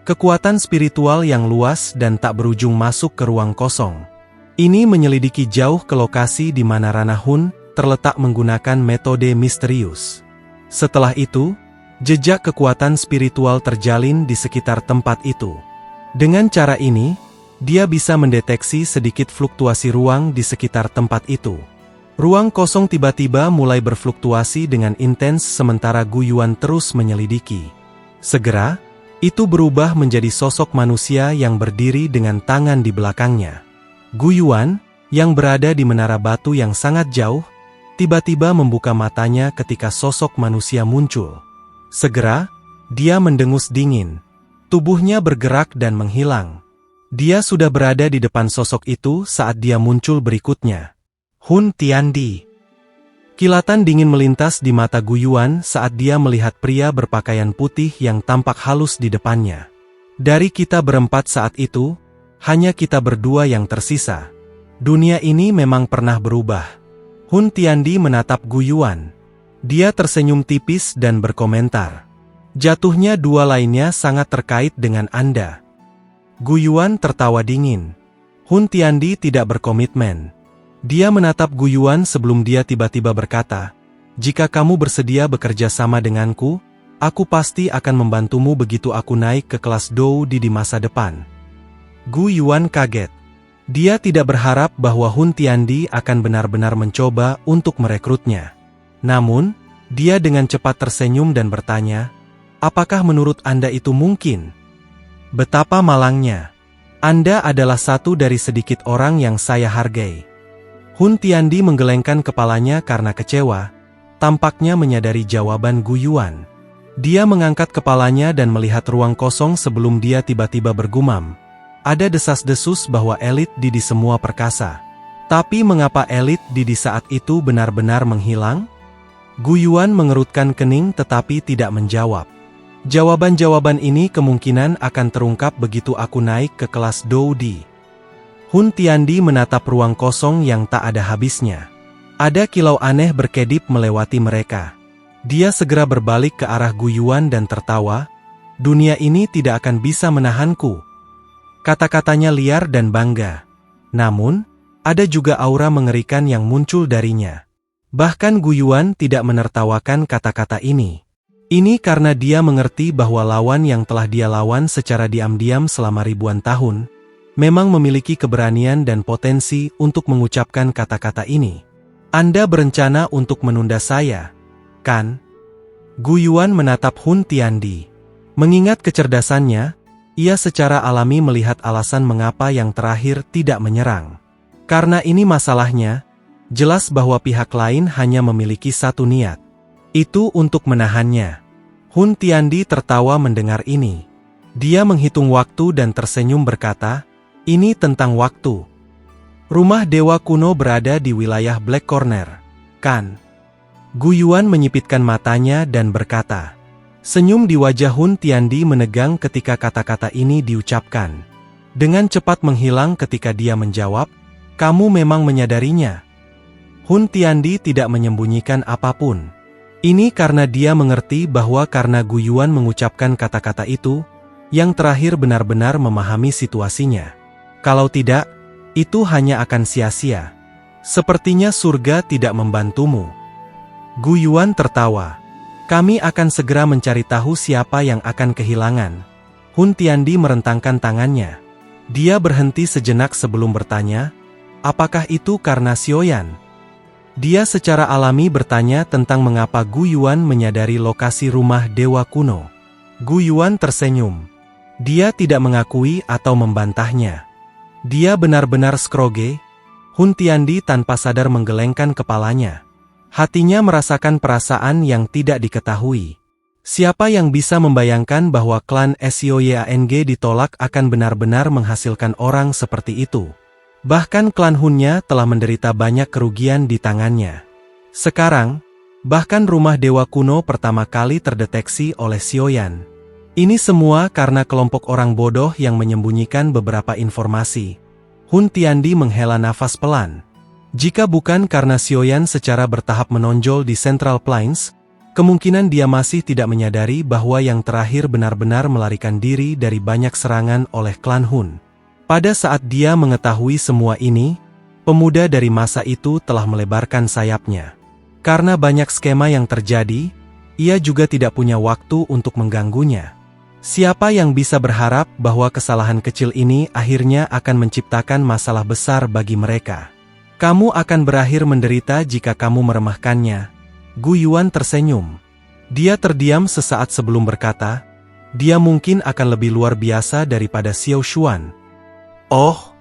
Kekuatan spiritual yang luas dan tak berujung masuk ke ruang kosong. Ini menyelidiki jauh ke lokasi di mana ranah Hun terletak menggunakan metode misterius. Setelah itu, jejak kekuatan spiritual terjalin di sekitar tempat itu. Dengan cara ini, dia bisa mendeteksi sedikit fluktuasi ruang di sekitar tempat itu. Ruang kosong tiba-tiba mulai berfluktuasi dengan intens sementara Guyuan terus menyelidiki. Segera, itu berubah menjadi sosok manusia yang berdiri dengan tangan di belakangnya. Guyuan, yang berada di menara batu yang sangat jauh, tiba-tiba membuka matanya ketika sosok manusia muncul. Segera, dia mendengus dingin. Tubuhnya bergerak dan menghilang. Dia sudah berada di depan sosok itu saat dia muncul berikutnya. Hun Tiandi. Kilatan dingin melintas di mata Guyuan saat dia melihat pria berpakaian putih yang tampak halus di depannya. Dari kita berempat saat itu, hanya kita berdua yang tersisa. Dunia ini memang pernah berubah. Hun Tiandi menatap Guyuan. Dia tersenyum tipis dan berkomentar. Jatuhnya dua lainnya sangat terkait dengan Anda. Guyuan tertawa dingin. Hun Tiandi tidak berkomitmen. Dia menatap Guyuan sebelum dia tiba-tiba berkata, "Jika kamu bersedia bekerja sama denganku, aku pasti akan membantumu begitu aku naik ke kelas Dou di masa depan." Guyuan kaget. Dia tidak berharap bahwa Hun Tiandi akan benar-benar mencoba untuk merekrutnya. Namun, dia dengan cepat tersenyum dan bertanya, "Apakah menurut Anda itu mungkin?" Betapa malangnya. Anda adalah satu dari sedikit orang yang saya hargai. Hun Tiandi menggelengkan kepalanya karena kecewa, tampaknya menyadari jawaban Guyuan. Dia mengangkat kepalanya dan melihat ruang kosong sebelum dia tiba-tiba bergumam. Ada desas-desus bahwa elit Didi semua perkasa. Tapi mengapa elit Didi saat itu benar-benar menghilang? Guyuan mengerutkan kening tetapi tidak menjawab. Jawaban-jawaban ini kemungkinan akan terungkap begitu aku naik ke kelas Dou Di. Hun Tiandi menatap ruang kosong yang tak ada habisnya. Ada kilau aneh berkedip melewati mereka. Dia segera berbalik ke arah Guyuan dan tertawa. "Dunia ini tidak akan bisa menahanku." Kata-katanya liar dan bangga. Namun, ada juga aura mengerikan yang muncul darinya. Bahkan Guyuan tidak menertawakan kata-kata ini. Ini karena dia mengerti bahwa lawan yang telah dia lawan secara diam-diam selama ribuan tahun, memang memiliki keberanian dan potensi untuk mengucapkan kata-kata ini. Anda berencana untuk menunda saya, kan? Gu Yuan menatap Hun Tiandi. Mengingat kecerdasannya, ia secara alami melihat alasan mengapa yang terakhir tidak menyerang. Karena ini masalahnya, jelas bahwa pihak lain hanya memiliki satu niat. Itu untuk menahannya. Hun Tiandi tertawa mendengar ini. Dia menghitung waktu dan tersenyum berkata, "Ini tentang waktu. Rumah dewa kuno berada di wilayah Black Corner, kan?" Gu Yuan menyipitkan matanya dan berkata. Senyum di wajah Hun Tiandi menegang ketika kata-kata ini diucapkan. Dengan cepat menghilang ketika dia menjawab, "Kamu memang menyadarinya." Hun Tiandi tidak menyembunyikan apapun. Ini karena dia mengerti bahwa karena Gu Yuan mengucapkan kata-kata itu, yang terakhir benar-benar memahami situasinya. Kalau tidak, itu hanya akan sia-sia. Sepertinya surga tidak membantumu. Gu Yuan tertawa. Kami akan segera mencari tahu siapa yang akan kehilangan. Hun Tiandi merentangkan tangannya. Dia berhenti sejenak sebelum bertanya, apakah itu karena Xiaoyan? Dia secara alami bertanya tentang mengapa Gu Yuan menyadari lokasi rumah dewa kuno. Gu Yuan tersenyum. Dia tidak mengakui atau membantahnya. Dia benar-benar skroge. Hun Tiandi tanpa sadar menggelengkan kepalanya. Hatinya merasakan perasaan yang tidak diketahui. Siapa yang bisa membayangkan bahwa klan Sioyang ditolak akan benar-benar menghasilkan orang seperti itu? Bahkan klan Hunnya telah menderita banyak kerugian di tangannya. Sekarang, bahkan rumah dewa kuno pertama kali terdeteksi oleh Xiaoyan. Ini semua karena kelompok orang bodoh yang menyembunyikan beberapa informasi. Hun Tiandi menghela nafas pelan. Jika bukan karena Xiaoyan secara bertahap menonjol di Central Plains, kemungkinan dia masih tidak menyadari bahwa yang terakhir benar-benar melarikan diri dari banyak serangan oleh klan Hun. Pada saat dia mengetahui semua ini, pemuda dari masa itu telah melebarkan sayapnya. Karena banyak skema yang terjadi, ia juga tidak punya waktu untuk mengganggunya. Siapa yang bisa berharap bahwa kesalahan kecil ini akhirnya akan menciptakan masalah besar bagi mereka? Kamu akan berakhir menderita jika kamu meremehkannya. Gu Yuan tersenyum. Dia terdiam sesaat sebelum berkata, dia mungkin akan lebih luar biasa daripada Xiao Xuan. Oh!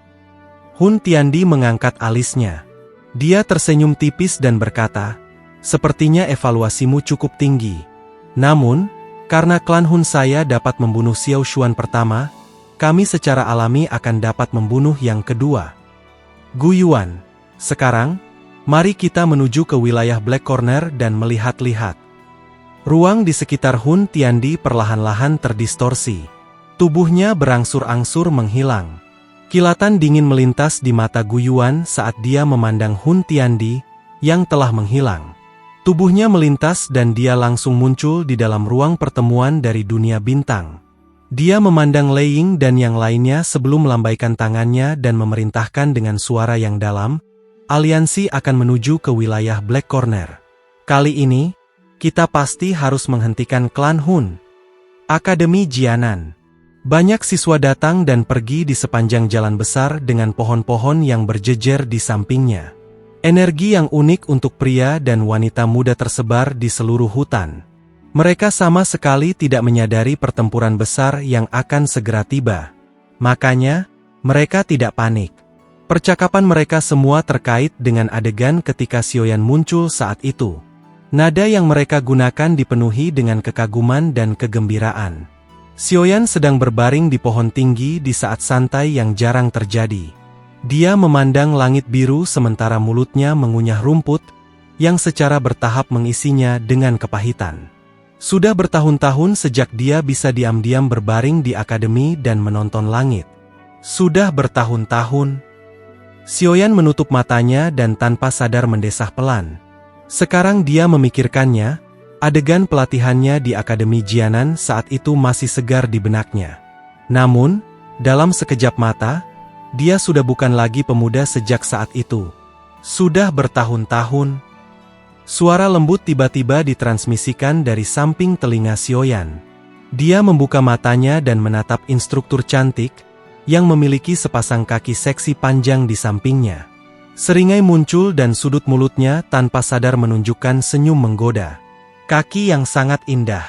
Hun Tiandi mengangkat alisnya. Dia tersenyum tipis dan berkata, sepertinya evaluasimu cukup tinggi. Namun, karena klan Hun saya dapat membunuh Xiao Xuan pertama, kami secara alami akan dapat membunuh yang kedua. Gu Yuan, sekarang, mari kita menuju ke wilayah Black Corner dan melihat-lihat. Ruang di sekitar Hun Tiandi perlahan-lahan terdistorsi. Tubuhnya berangsur-angsur menghilang. Kilatan dingin melintas di mata Gu Yuan saat dia memandang Hun Tiandi yang telah menghilang. Tubuhnya melintas dan dia langsung muncul di dalam ruang pertemuan dari dunia bintang. Dia memandang Lei Ying dan yang lainnya sebelum melambaikan tangannya dan memerintahkan dengan suara yang dalam, aliansi akan menuju ke wilayah Black Corner. Kali ini, kita pasti harus menghentikan klan Hun. Akademi Jianan. Banyak siswa datang dan pergi di sepanjang jalan besar dengan pohon-pohon yang berjejer di sampingnya. Energi yang unik untuk pria dan wanita muda tersebar di seluruh hutan. Mereka sama sekali tidak menyadari pertempuran besar yang akan segera tiba. Makanya, mereka tidak panik. Percakapan mereka semua terkait dengan adegan ketika Xiaoyan muncul saat itu. Nada yang mereka gunakan dipenuhi dengan kekaguman dan kegembiraan. Xiaoyan sedang berbaring di pohon tinggi di saat santai yang jarang terjadi. Dia memandang langit biru sementara mulutnya mengunyah rumput, yang secara bertahap mengisinya dengan kepahitan. Sudah bertahun-tahun sejak dia bisa diam-diam berbaring di akademi dan menonton langit. Sudah bertahun-tahun. Xiaoyan menutup matanya dan tanpa sadar mendesah pelan. Sekarang dia memikirkannya, adegan pelatihannya di Akademi Jianan saat itu masih segar di benaknya. Namun, dalam sekejap mata, dia sudah bukan lagi pemuda sejak saat itu. Sudah bertahun-tahun. Suara lembut tiba-tiba ditransmisikan dari samping telinga Xiaoyan. Dia membuka matanya dan menatap instruktur cantik, yang memiliki sepasang kaki seksi panjang di sampingnya. Seringai muncul dan sudut mulutnya tanpa sadar menunjukkan senyum menggoda. Kaki yang sangat indah.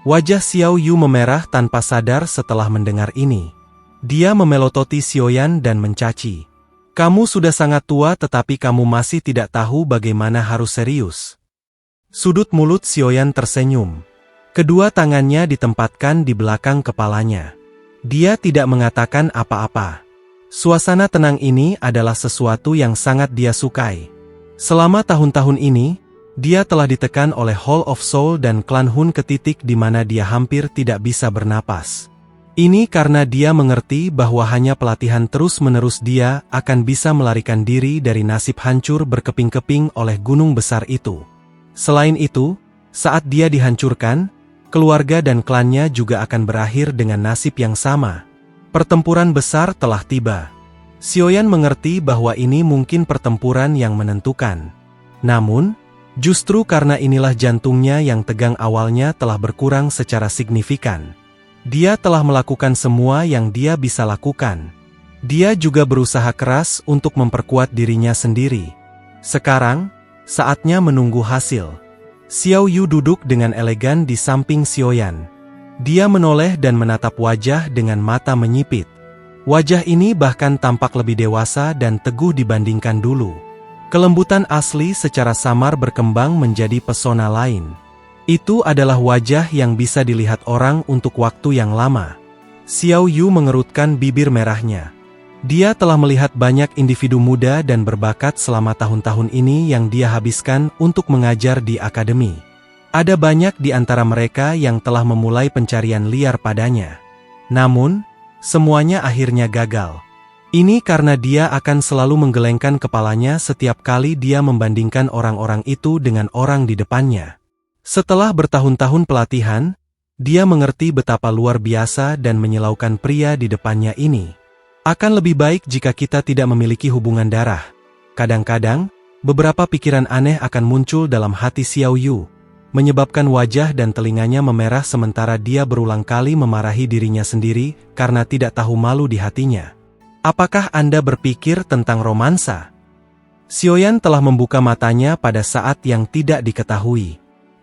Wajah Xiao Yu memerah tanpa sadar setelah mendengar ini. Dia memelototi Xiaoyan dan mencaci. Kamu sudah sangat tua tetapi kamu masih tidak tahu bagaimana harus serius. Sudut mulut Xiaoyan tersenyum. Kedua tangannya ditempatkan di belakang kepalanya. Dia tidak mengatakan apa-apa. Suasana tenang ini adalah sesuatu yang sangat dia sukai. Selama tahun-tahun ini, dia telah ditekan oleh Hall of Soul dan klan Hun ke titik di mana dia hampir tidak bisa bernapas. Ini karena dia mengerti bahwa hanya pelatihan terus-menerus dia akan bisa melarikan diri dari nasib hancur berkeping-keping oleh gunung besar itu. Selain itu, saat dia dihancurkan, keluarga dan klannya juga akan berakhir dengan nasib yang sama. Pertempuran besar telah tiba. Xiaoyan mengerti bahwa ini mungkin pertempuran yang menentukan. Namun, justru karena inilah jantungnya yang tegang awalnya telah berkurang secara signifikan. Dia telah melakukan semua yang dia bisa lakukan. Dia juga berusaha keras untuk memperkuat dirinya sendiri. Sekarang, saatnya menunggu hasil. Xiao Yu duduk dengan elegan di samping Xiaoyan. Dia menoleh dan menatap wajah dengan mata menyipit. Wajah ini bahkan tampak lebih dewasa dan teguh dibandingkan dulu. Kelembutan asli secara samar berkembang menjadi pesona lain. Itu adalah wajah yang bisa dilihat orang untuk waktu yang lama. Xiao Yu mengerutkan bibir merahnya. Dia telah melihat banyak individu muda dan berbakat selama tahun-tahun ini yang dia habiskan untuk mengajar di akademi. Ada banyak di antara mereka yang telah memulai pencarian liar padanya. Namun, semuanya akhirnya gagal. Ini karena dia akan selalu menggelengkan kepalanya setiap kali dia membandingkan orang-orang itu dengan orang di depannya. Setelah bertahun-tahun pelatihan, dia mengerti betapa luar biasa dan menyilaukan pria di depannya ini. Akan lebih baik jika kita tidak memiliki hubungan darah. Kadang-kadang, beberapa pikiran aneh akan muncul dalam hati Xiao Yu, menyebabkan wajah dan telinganya memerah sementara dia berulang kali memarahi dirinya sendiri karena tidak tahu malu di hatinya. Apakah Anda berpikir tentang romansa? Xiaoyan telah membuka matanya pada saat yang tidak diketahui.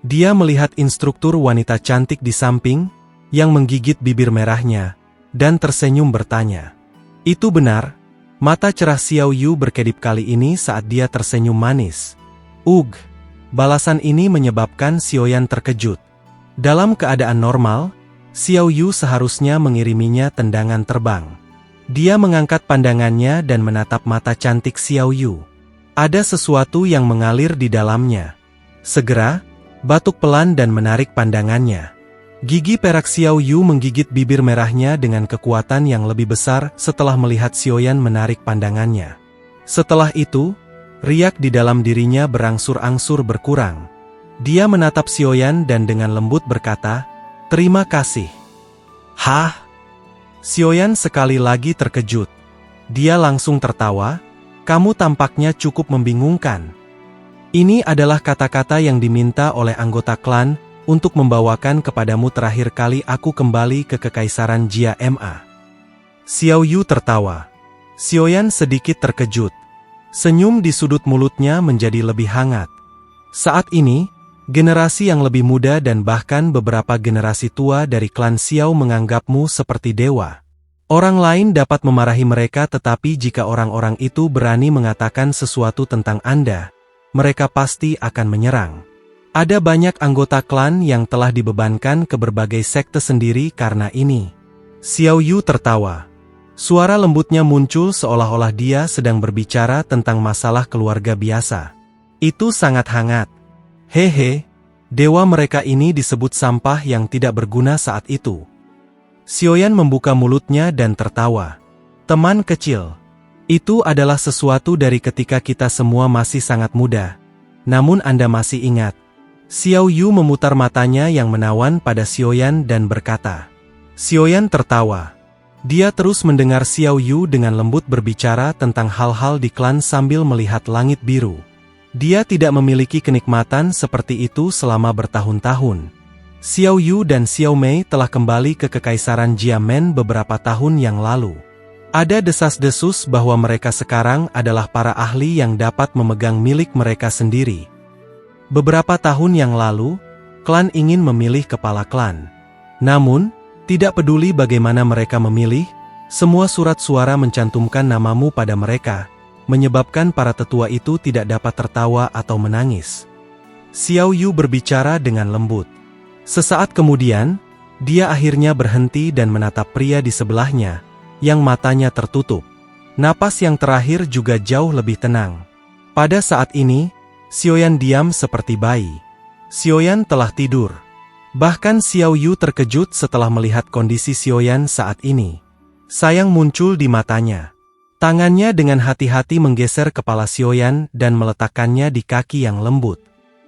Dia melihat instruktur wanita cantik di samping, yang menggigit bibir merahnya, dan tersenyum bertanya. Itu benar, mata cerah Xiao Yu berkedip kali ini saat dia tersenyum manis. Balasan ini menyebabkan Xiaoyan terkejut. Dalam keadaan normal, Xiao Yu seharusnya mengiriminya tendangan terbang. Dia mengangkat pandangannya dan menatap mata cantik Xiao Yu. Ada sesuatu yang mengalir di dalamnya. Segera, batuk pelan dan menarik pandangannya. Gigi perak Xiao Yu menggigit bibir merahnya dengan kekuatan yang lebih besar setelah melihat Xiaoyan menarik pandangannya. Setelah itu, riak di dalam dirinya berangsur-angsur berkurang. Dia menatap Xiaoyan dan dengan lembut berkata, "Terima kasih." Hah? Xiaoyan sekali lagi terkejut. Dia langsung tertawa, "Kamu tampaknya cukup membingungkan." Ini adalah kata-kata yang diminta oleh anggota klan untuk membawakan kepadamu terakhir kali aku kembali ke Kekaisaran Jia Ma. Xiao Yu tertawa. Xiaoyan sedikit terkejut. Senyum di sudut mulutnya menjadi lebih hangat. Saat ini, generasi yang lebih muda dan bahkan beberapa generasi tua dari klan Xiao menganggapmu seperti dewa. Orang lain dapat memarahi mereka tetapi jika orang-orang itu berani mengatakan sesuatu tentang Anda, mereka pasti akan menyerang. Ada banyak anggota klan yang telah dibebankan ke berbagai sekte sendiri karena ini. Xiao Yu tertawa. Suara lembutnya muncul seolah-olah dia sedang berbicara tentang masalah keluarga biasa. Itu sangat hangat. Hehe, dewa mereka ini disebut sampah yang tidak berguna saat itu. Xiaoyan membuka mulutnya dan tertawa. Teman kecil. Itu adalah sesuatu dari ketika kita semua masih sangat muda. Namun Anda masih ingat. Xiao Yu memutar matanya yang menawan pada Xiaoyan dan berkata. Xiaoyan tertawa. Dia terus mendengar Xiao Yu dengan lembut berbicara tentang hal-hal di klan sambil melihat langit biru. Dia tidak memiliki kenikmatan seperti itu selama bertahun-tahun. Xiao Yu dan Xiao Mei telah kembali ke Kekaisaran Jiamen beberapa tahun yang lalu. Ada desas-desus bahwa mereka sekarang adalah para ahli yang dapat memegang milik mereka sendiri. Beberapa tahun yang lalu, klan ingin memilih kepala klan. Namun, tidak peduli bagaimana mereka memilih, semua surat suara mencantumkan namamu pada mereka, menyebabkan para tetua itu tidak dapat tertawa atau menangis. Xiao Yu berbicara dengan lembut. Sesaat kemudian, dia akhirnya berhenti dan menatap pria di sebelahnya, yang matanya tertutup. Napas yang terakhir juga jauh lebih tenang. Pada saat ini, Xiaoyan diam seperti bayi. Xiaoyan telah tidur. Bahkan Xiao Yu terkejut setelah melihat kondisi Xiaoyan saat ini. Sayang muncul di matanya. Tangannya dengan hati-hati menggeser kepala Xiaoyan dan meletakkannya di kaki yang lembut.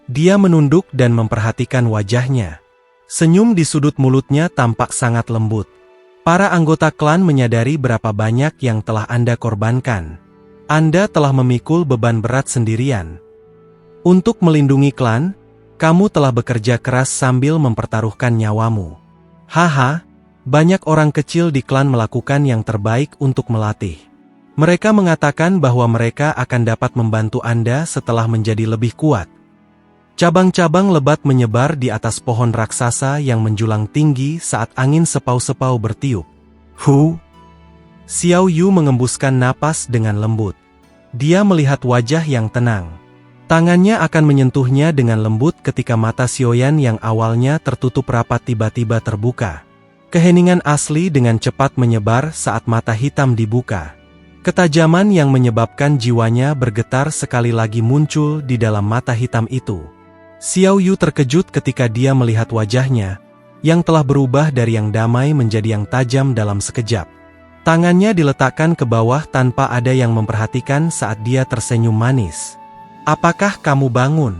Dia menunduk dan memperhatikan wajahnya. Senyum di sudut mulutnya tampak sangat lembut. Para anggota klan menyadari berapa banyak yang telah Anda korbankan. Anda telah memikul beban berat sendirian. Untuk melindungi klan, kamu telah bekerja keras sambil mempertaruhkan nyawamu. Haha, banyak orang kecil di klan melakukan yang terbaik untuk melatih. Mereka mengatakan bahwa mereka akan dapat membantu Anda setelah menjadi lebih kuat. Cabang-cabang lebat menyebar di atas pohon raksasa yang menjulang tinggi saat angin sepau-sepau bertiup. Xiao Yu mengembuskan napas dengan lembut. Dia melihat wajah yang tenang. Tangannya akan menyentuhnya dengan lembut ketika mata Xiaoyan yang awalnya tertutup rapat tiba-tiba terbuka. Keheningan asli dengan cepat menyebar saat mata hitam dibuka. Ketajaman yang menyebabkan jiwanya bergetar sekali lagi muncul di dalam mata hitam itu. Xiao Yu terkejut ketika dia melihat wajahnya, yang telah berubah dari yang damai menjadi yang tajam dalam sekejap. Tangannya diletakkan ke bawah tanpa ada yang memperhatikan saat dia tersenyum manis. Apakah kamu bangun?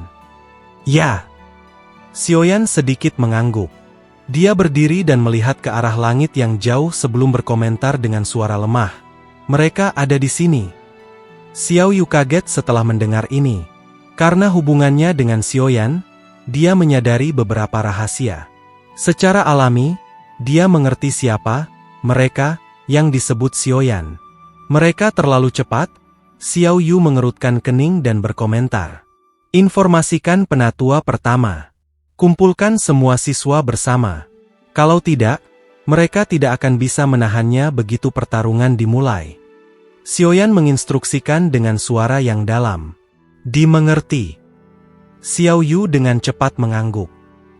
Ya. Xiaoyan sedikit mengangguk. Dia berdiri dan melihat ke arah langit yang jauh sebelum berkomentar dengan suara lemah. Mereka ada di sini. Xiao Yu kaget setelah mendengar ini. Karena hubungannya dengan Xiaoyan, dia menyadari beberapa rahasia. Secara alami, dia mengerti siapa mereka yang disebut Xiaoyan. Mereka terlalu cepat. Xiao Yu mengerutkan kening dan berkomentar. Informasikan penatua pertama. Kumpulkan semua siswa bersama. Kalau tidak, mereka tidak akan bisa menahannya begitu pertarungan dimulai. Xiaoyan menginstruksikan dengan suara yang dalam. Dimengerti. Xiao Yu dengan cepat mengangguk.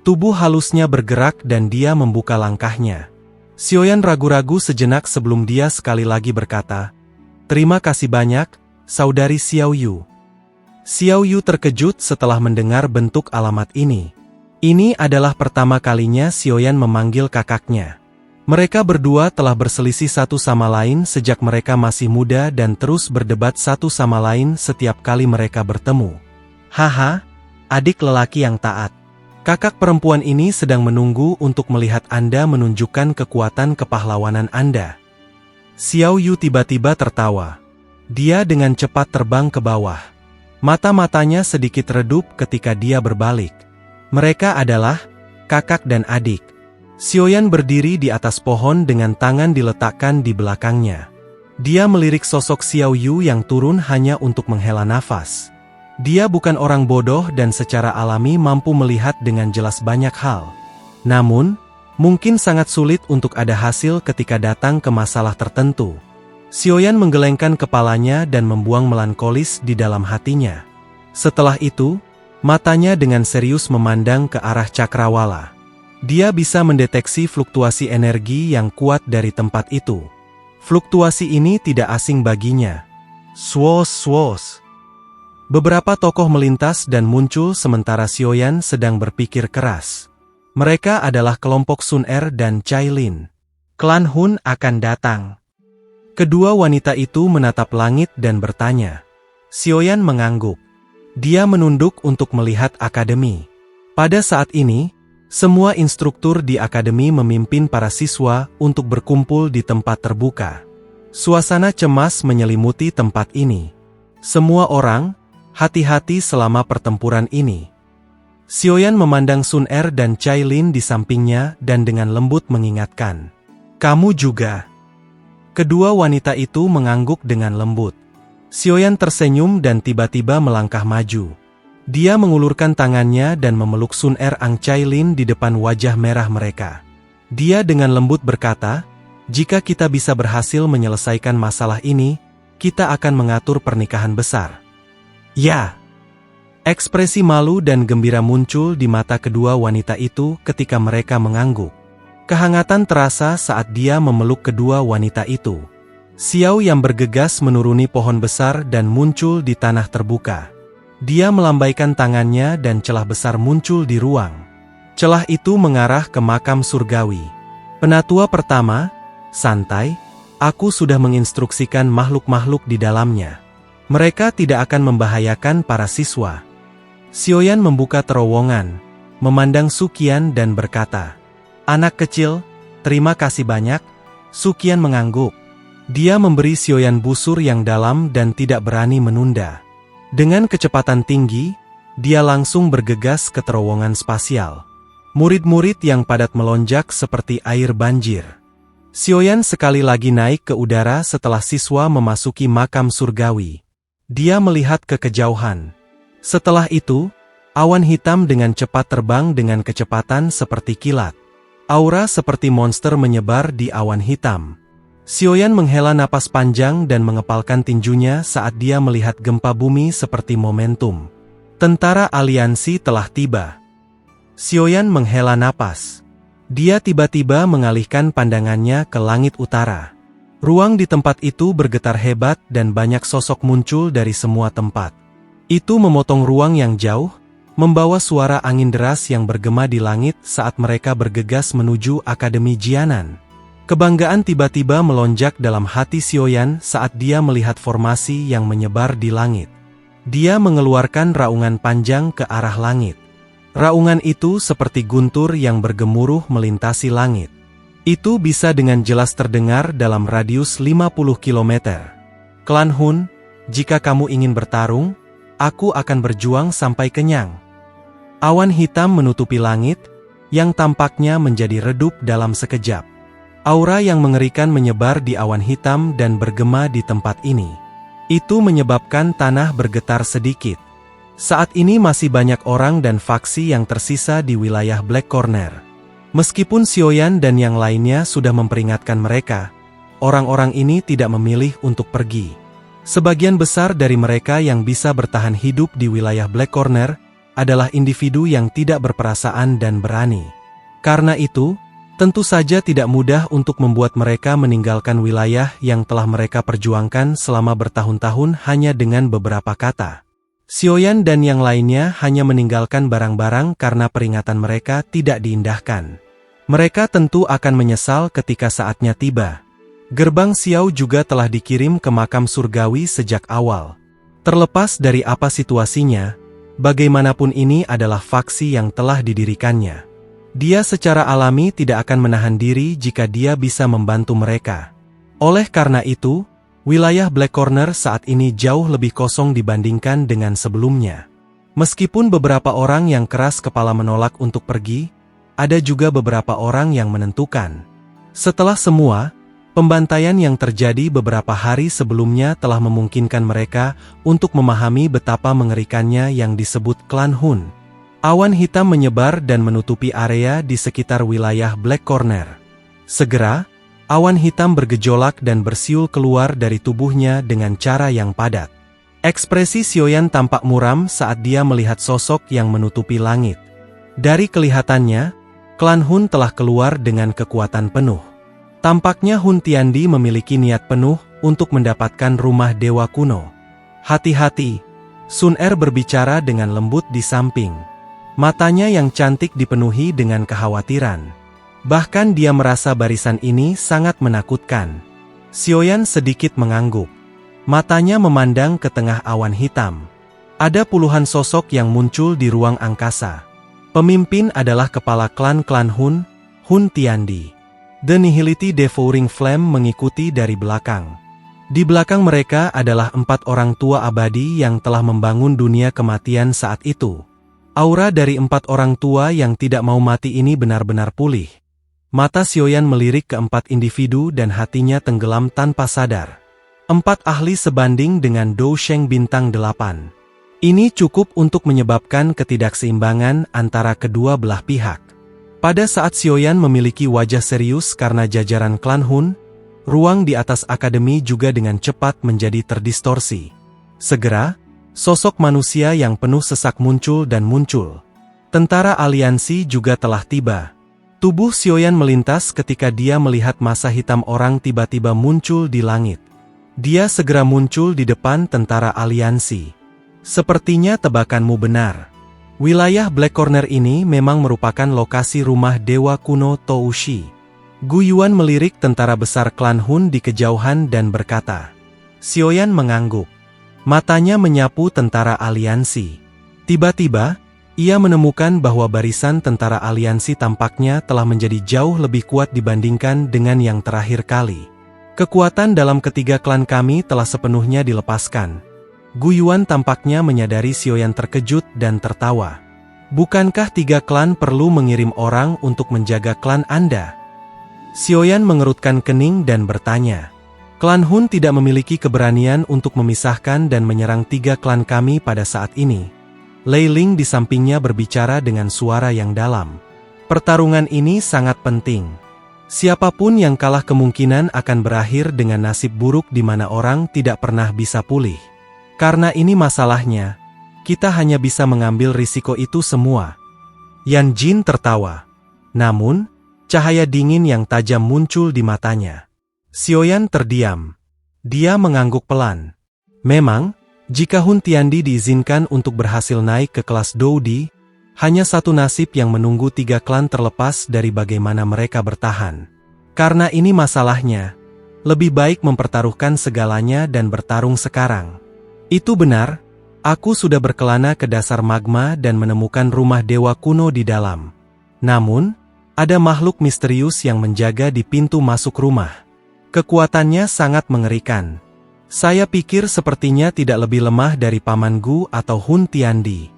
Tubuh halusnya bergerak dan dia membuka langkahnya. Xiaoyan ragu-ragu sejenak sebelum dia sekali lagi berkata, "Terima kasih banyak, Saudari Xiao Yu." Xiao Yu terkejut setelah mendengar bentuk alamat ini. Ini adalah pertama kalinya Xiaoyan memanggil kakaknya. Mereka berdua telah berselisih satu sama lain sejak mereka masih muda dan terus berdebat satu sama lain setiap kali mereka bertemu. Haha, adik lelaki yang taat. Kakak perempuan ini sedang menunggu untuk melihat Anda menunjukkan kekuatan kepahlawanan Anda. Xiao Yu tiba-tiba tertawa. Dia dengan cepat terbang ke bawah. Mata-matanya sedikit redup ketika dia berbalik. Mereka adalah kakak dan adik. Xiaoyan berdiri di atas pohon dengan tangan diletakkan di belakangnya. Dia melirik sosok Xiao Yu yang turun hanya untuk menghela nafas. Dia bukan orang bodoh dan secara alami mampu melihat dengan jelas banyak hal. Namun, mungkin sangat sulit untuk ada hasil ketika datang ke masalah tertentu. Xiaoyan menggelengkan kepalanya dan membuang melankolis di dalam hatinya. Setelah itu, matanya dengan serius memandang ke arah cakrawala. Dia bisa mendeteksi fluktuasi energi yang kuat dari tempat itu. Fluktuasi ini tidak asing baginya. Swos. Beberapa tokoh melintas dan muncul sementara Xiaoyan sedang berpikir keras. Mereka adalah kelompok Sun Er dan Cai Lin. Klan Hun akan datang. Kedua wanita itu menatap langit dan bertanya. Xiaoyan mengangguk. Dia menunduk untuk melihat akademi. Pada saat ini, semua instruktur di akademi memimpin para siswa untuk berkumpul di tempat terbuka. Suasana cemas menyelimuti tempat ini. Semua orang, Hati-hati selama pertempuran ini. Xiaoyan memandang Sun Er dan Cai Lin di sampingnya dan dengan lembut mengingatkan. Kamu juga. Kedua wanita itu mengangguk dengan lembut. Xiaoyan tersenyum dan tiba-tiba melangkah maju. Dia mengulurkan tangannya dan memeluk Sun Er Ang Cai Lin di depan wajah merah mereka. Dia dengan lembut berkata, jika kita bisa berhasil menyelesaikan masalah ini, kita akan mengatur pernikahan besar. Ya. Ekspresi malu dan gembira muncul di mata kedua wanita itu ketika mereka mengangguk. Kehangatan terasa saat dia memeluk kedua wanita itu. Xiao yang bergegas menuruni pohon besar dan muncul di tanah terbuka. Dia melambaikan tangannya dan celah besar muncul di ruang. Celah itu mengarah ke makam surgawi. Penatua pertama, santai, aku sudah menginstruksikan makhluk-makhluk di dalamnya. Mereka tidak akan membahayakan para siswa. Xiaoyan membuka terowongan, memandang Su Qian dan berkata, anak kecil, terima kasih banyak. Su Qian mengangguk. Dia memberi Xiaoyan busur yang dalam dan tidak berani menunda. Dengan kecepatan tinggi, dia langsung bergegas ke terowongan spasial. Murid-murid yang padat melonjak seperti air banjir. Xiaoyan sekali lagi naik ke udara setelah siswa memasuki makam surgawi. Dia melihat ke kejauhan. Setelah itu, awan hitam dengan cepat terbang dengan kecepatan seperti kilat. Aura seperti monster menyebar di awan hitam. Xiaoyan menghela napas panjang dan mengepalkan tinjunya saat dia melihat gempa bumi seperti momentum. Tentara aliansi telah tiba. Xiaoyan menghela napas. Dia tiba-tiba mengalihkan pandangannya ke langit utara. Ruang di tempat itu bergetar hebat dan banyak sosok muncul dari semua tempat. Itu memotong ruang yang jauh, membawa suara angin deras yang bergema di langit saat mereka bergegas menuju Akademi Jianan. Kebanggaan tiba-tiba melonjak dalam hati Xiaoyan saat dia melihat formasi yang menyebar di langit. Dia mengeluarkan raungan panjang ke arah langit. Raungan itu seperti guntur yang bergemuruh melintasi langit. Itu bisa dengan jelas terdengar dalam radius 50 km. Klan Hun, jika kamu ingin bertarung, aku akan berjuang sampai kenyang. Awan hitam menutupi langit, yang tampaknya menjadi redup dalam sekejap. Aura yang mengerikan menyebar di awan hitam dan bergema di tempat ini. Itu menyebabkan tanah bergetar sedikit. Saat ini masih banyak orang dan faksi yang tersisa di wilayah Black Corner. Meskipun Xiaoyan dan yang lainnya sudah memperingatkan mereka, orang-orang ini tidak memilih untuk pergi. Sebagian besar dari mereka yang bisa bertahan hidup di wilayah Black Corner adalah individu yang tidak berperasaan dan berani. Karena itu, tentu saja tidak mudah untuk membuat mereka meninggalkan wilayah yang telah mereka perjuangkan selama bertahun-tahun hanya dengan beberapa kata. Xiaoyan dan yang lainnya hanya meninggalkan barang-barang karena peringatan mereka tidak diindahkan. Mereka tentu akan menyesal ketika saatnya tiba. Gerbang Xiao juga telah dikirim ke makam surgawi sejak awal. Terlepas dari apa situasinya, bagaimanapun ini adalah faksi yang telah didirikannya. Dia secara alami tidak akan menahan diri jika dia bisa membantu mereka. Oleh karena itu, wilayah Black Corner saat ini jauh lebih kosong dibandingkan dengan sebelumnya. Meskipun beberapa orang yang keras kepala menolak untuk pergi, ada juga beberapa orang yang menentukan. Setelah semua, pembantaian yang terjadi beberapa hari sebelumnya telah memungkinkan mereka untuk memahami betapa mengerikannya yang disebut Klan Hun. Awan hitam menyebar dan menutupi area di sekitar wilayah Black Corner. Segera, awan hitam bergejolak dan bersiul keluar dari tubuhnya dengan cara yang padat. Ekspresi Xiaoyan tampak muram saat dia melihat sosok yang menutupi langit. Dari kelihatannya, Klan Hun telah keluar dengan kekuatan penuh. Tampaknya Hun Tiandi memiliki niat penuh untuk mendapatkan rumah dewa kuno. Hati-hati, Sun Er berbicara dengan lembut di samping. Matanya yang cantik dipenuhi dengan kekhawatiran. Bahkan dia merasa barisan ini sangat menakutkan. Xiaoyan sedikit mengangguk. Matanya memandang ke tengah awan hitam. Ada puluhan sosok yang muncul di ruang angkasa. Pemimpin adalah kepala klan Hun, Hun Tiandi. The Nihility Devouring Flame mengikuti dari belakang. Di belakang mereka adalah 4 orang tua abadi yang telah membangun dunia kematian saat itu. Aura dari 4 orang tua yang tidak mau mati ini benar-benar pulih. Mata Xiaoyan melirik ke 4 individu dan hatinya tenggelam tanpa sadar. 4 ahli sebanding dengan Dou Sheng bintang 8. Ini cukup untuk menyebabkan ketidakseimbangan antara kedua belah pihak. Pada saat Xiaoyan memiliki wajah serius karena jajaran klan Hun, ruang di atas akademi juga dengan cepat menjadi terdistorsi. Segera, sosok manusia yang penuh sesak muncul dan muncul. Tentara aliansi juga telah tiba. Tubuh Xiaoyan melintas ketika dia melihat masa hitam orang tiba-tiba muncul di langit. Dia segera muncul di depan tentara aliansi. Sepertinya tebakanmu benar. Wilayah Black Corner ini memang merupakan lokasi rumah dewa kuno Toushi. Gu Yuan melirik tentara besar klan Hun di kejauhan dan berkata. Xiaoyan mengangguk. Matanya menyapu tentara aliansi. Tiba-tiba, ia menemukan bahwa barisan tentara aliansi tampaknya telah menjadi jauh lebih kuat dibandingkan dengan yang terakhir kali. Kekuatan dalam ketiga klan kami telah sepenuhnya dilepaskan. Gu Yuan tampaknya menyadari Xiaoyan terkejut dan tertawa. Bukankah 3 klan perlu mengirim orang untuk menjaga klan Anda? Xiaoyan mengerutkan kening dan bertanya. Klan Hun tidak memiliki keberanian untuk memisahkan dan menyerang 3 klan kami pada saat ini. Lei Ling di sampingnya berbicara dengan suara yang dalam. Pertarungan ini sangat penting. Siapapun yang kalah kemungkinan akan berakhir dengan nasib buruk di mana orang tidak pernah bisa pulih. Karena ini masalahnya, kita hanya bisa mengambil risiko itu semua. Yan Jin tertawa. Namun, cahaya dingin yang tajam muncul di matanya. Xiaoyan terdiam. Dia mengangguk pelan. Memang, jika Hun Tiandi diizinkan untuk berhasil naik ke kelas Doudi, hanya satu nasib yang menunggu 3 klan terlepas dari bagaimana mereka bertahan. Karena ini masalahnya, lebih baik mempertaruhkan segalanya dan bertarung sekarang. Itu benar, aku sudah berkelana ke dasar magma dan menemukan rumah dewa kuno di dalam. Namun, ada makhluk misterius yang menjaga di pintu masuk rumah. Kekuatannya sangat mengerikan. Saya pikir sepertinya tidak lebih lemah dari Paman Gu atau Hun Tiandi.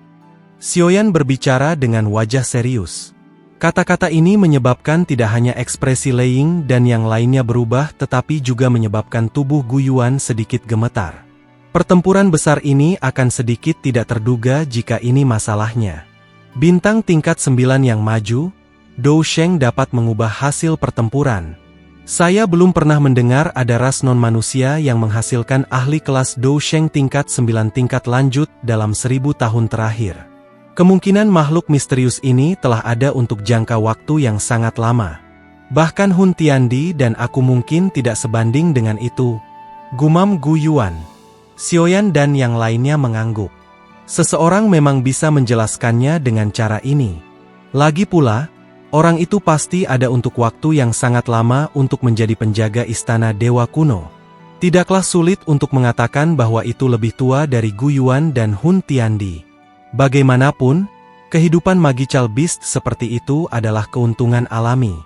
Xiaoyan berbicara dengan wajah serius. Kata-kata ini menyebabkan tidak hanya ekspresi Lei Ying dan yang lainnya berubah tetapi juga menyebabkan tubuh Gu Yuan sedikit gemetar. Pertempuran besar ini akan sedikit tidak terduga jika ini masalahnya. Bintang tingkat 9 yang maju, Dou Sheng dapat mengubah hasil pertempuran. Saya belum pernah mendengar ada ras non-manusia yang menghasilkan ahli kelas Dou Sheng tingkat 9 tingkat lanjut dalam 1000 tahun terakhir. Kemungkinan makhluk misterius ini telah ada untuk jangka waktu yang sangat lama. Bahkan Hun Tiandi dan aku mungkin tidak sebanding dengan itu. Gumam Gu Yuan. Xiaoyan dan yang lainnya mengangguk. Seseorang memang bisa menjelaskannya dengan cara ini. Lagi pula, orang itu pasti ada untuk waktu yang sangat lama untuk menjadi penjaga istana dewa kuno. Tidaklah sulit untuk mengatakan bahwa itu lebih tua dari Gu Yuan dan Hun Tiandi. Bagaimanapun, kehidupan magical beast seperti itu adalah keuntungan alami.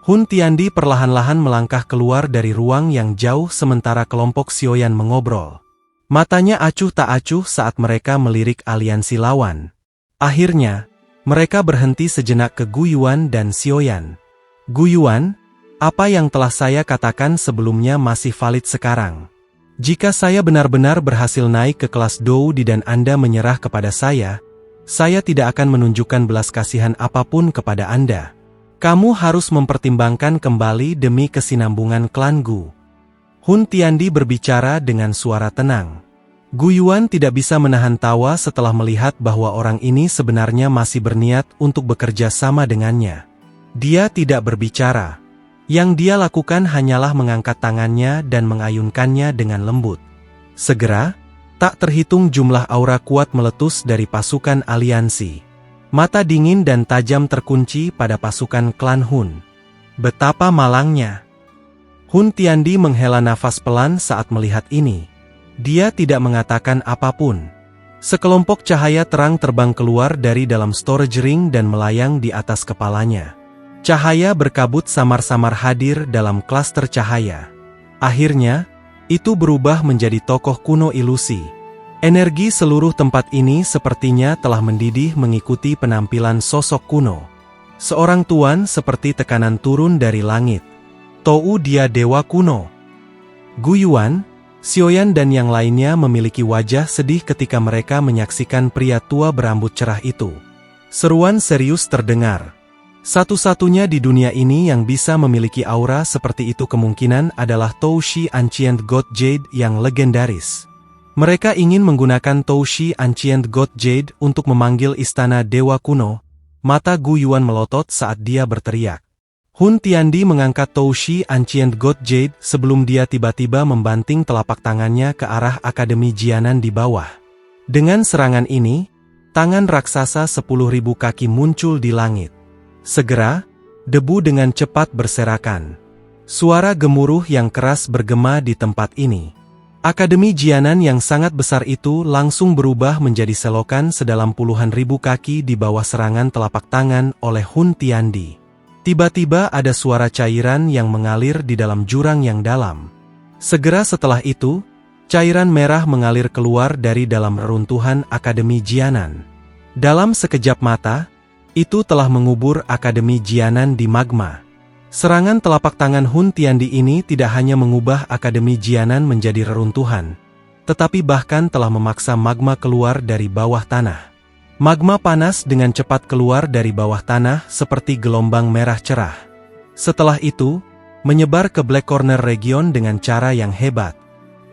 Hun Tiandi perlahan-lahan melangkah keluar dari ruang yang jauh sementara kelompok Xiaoyan mengobrol. Matanya acuh tak acuh saat mereka melirik aliansi lawan. Akhirnya, mereka berhenti sejenak ke Gu Yuan dan Xiaoyan. Gu Yuan, apa yang telah saya katakan sebelumnya masih valid sekarang. Jika saya benar-benar berhasil naik ke kelas Doudi dan Anda menyerah kepada saya tidak akan menunjukkan belas kasihan apapun kepada Anda. Kamu harus mempertimbangkan kembali demi kesinambungan klan Gu. Hun Tiandi berbicara dengan suara tenang. Gu Yuan tidak bisa menahan tawa setelah melihat bahwa orang ini sebenarnya masih berniat untuk bekerja sama dengannya. Dia tidak berbicara. Yang dia lakukan hanyalah mengangkat tangannya dan mengayunkannya dengan lembut. Segera, tak terhitung jumlah aura kuat meletus dari pasukan aliansi. Mata dingin dan tajam terkunci pada pasukan klan Hun. Betapa malangnya. Hun Tiandi menghela nafas pelan saat melihat ini. Dia tidak mengatakan apapun. Sekelompok cahaya terang terbang keluar dari dalam storage ring dan melayang di atas kepalanya. Cahaya berkabut samar-samar hadir dalam klaster cahaya. Akhirnya, itu berubah menjadi tokoh kuno ilusi. Energi seluruh tempat ini sepertinya telah mendidih mengikuti penampilan sosok kuno. Seorang tuan seperti tekanan turun dari langit. Tou dia dewa kuno. Gu Yuan, Xiaoyan dan yang lainnya memiliki wajah sedih ketika mereka menyaksikan pria tua berambut cerah itu. Seruan serius terdengar. Satu-satunya di dunia ini yang bisa memiliki aura seperti itu kemungkinan adalah Tou Shi Ancient God Jade yang legendaris. Mereka ingin menggunakan Tou Shi Ancient God Jade untuk memanggil istana dewa kuno. Mata Gu Yuan melotot saat dia berteriak. Hun Tiandi mengangkat Tou Shi Ancient God Jade sebelum dia tiba-tiba membanting telapak tangannya ke arah Akademi Jianan di bawah. Dengan serangan ini, tangan raksasa 10.000 kaki muncul di langit. Segera, debu dengan cepat berserakan. Suara gemuruh yang keras bergema di tempat ini. Akademi Jianan yang sangat besar itu langsung berubah menjadi selokan sedalam puluhan ribu kaki di bawah serangan telapak tangan oleh Hun Tiandi. Tiba-tiba ada suara cairan yang mengalir di dalam jurang yang dalam. Segera setelah itu, cairan merah mengalir keluar dari dalam reruntuhan Akademi Jianan. Dalam sekejap mata, itu telah mengubur Akademi Jianan di magma. Serangan telapak tangan Hun Tiandi ini tidak hanya mengubah Akademi Jianan menjadi reruntuhan, tetapi bahkan telah memaksa magma keluar dari bawah tanah. Magma panas dengan cepat keluar dari bawah tanah seperti gelombang merah cerah. Setelah itu, menyebar ke Black Corner Region dengan cara yang hebat.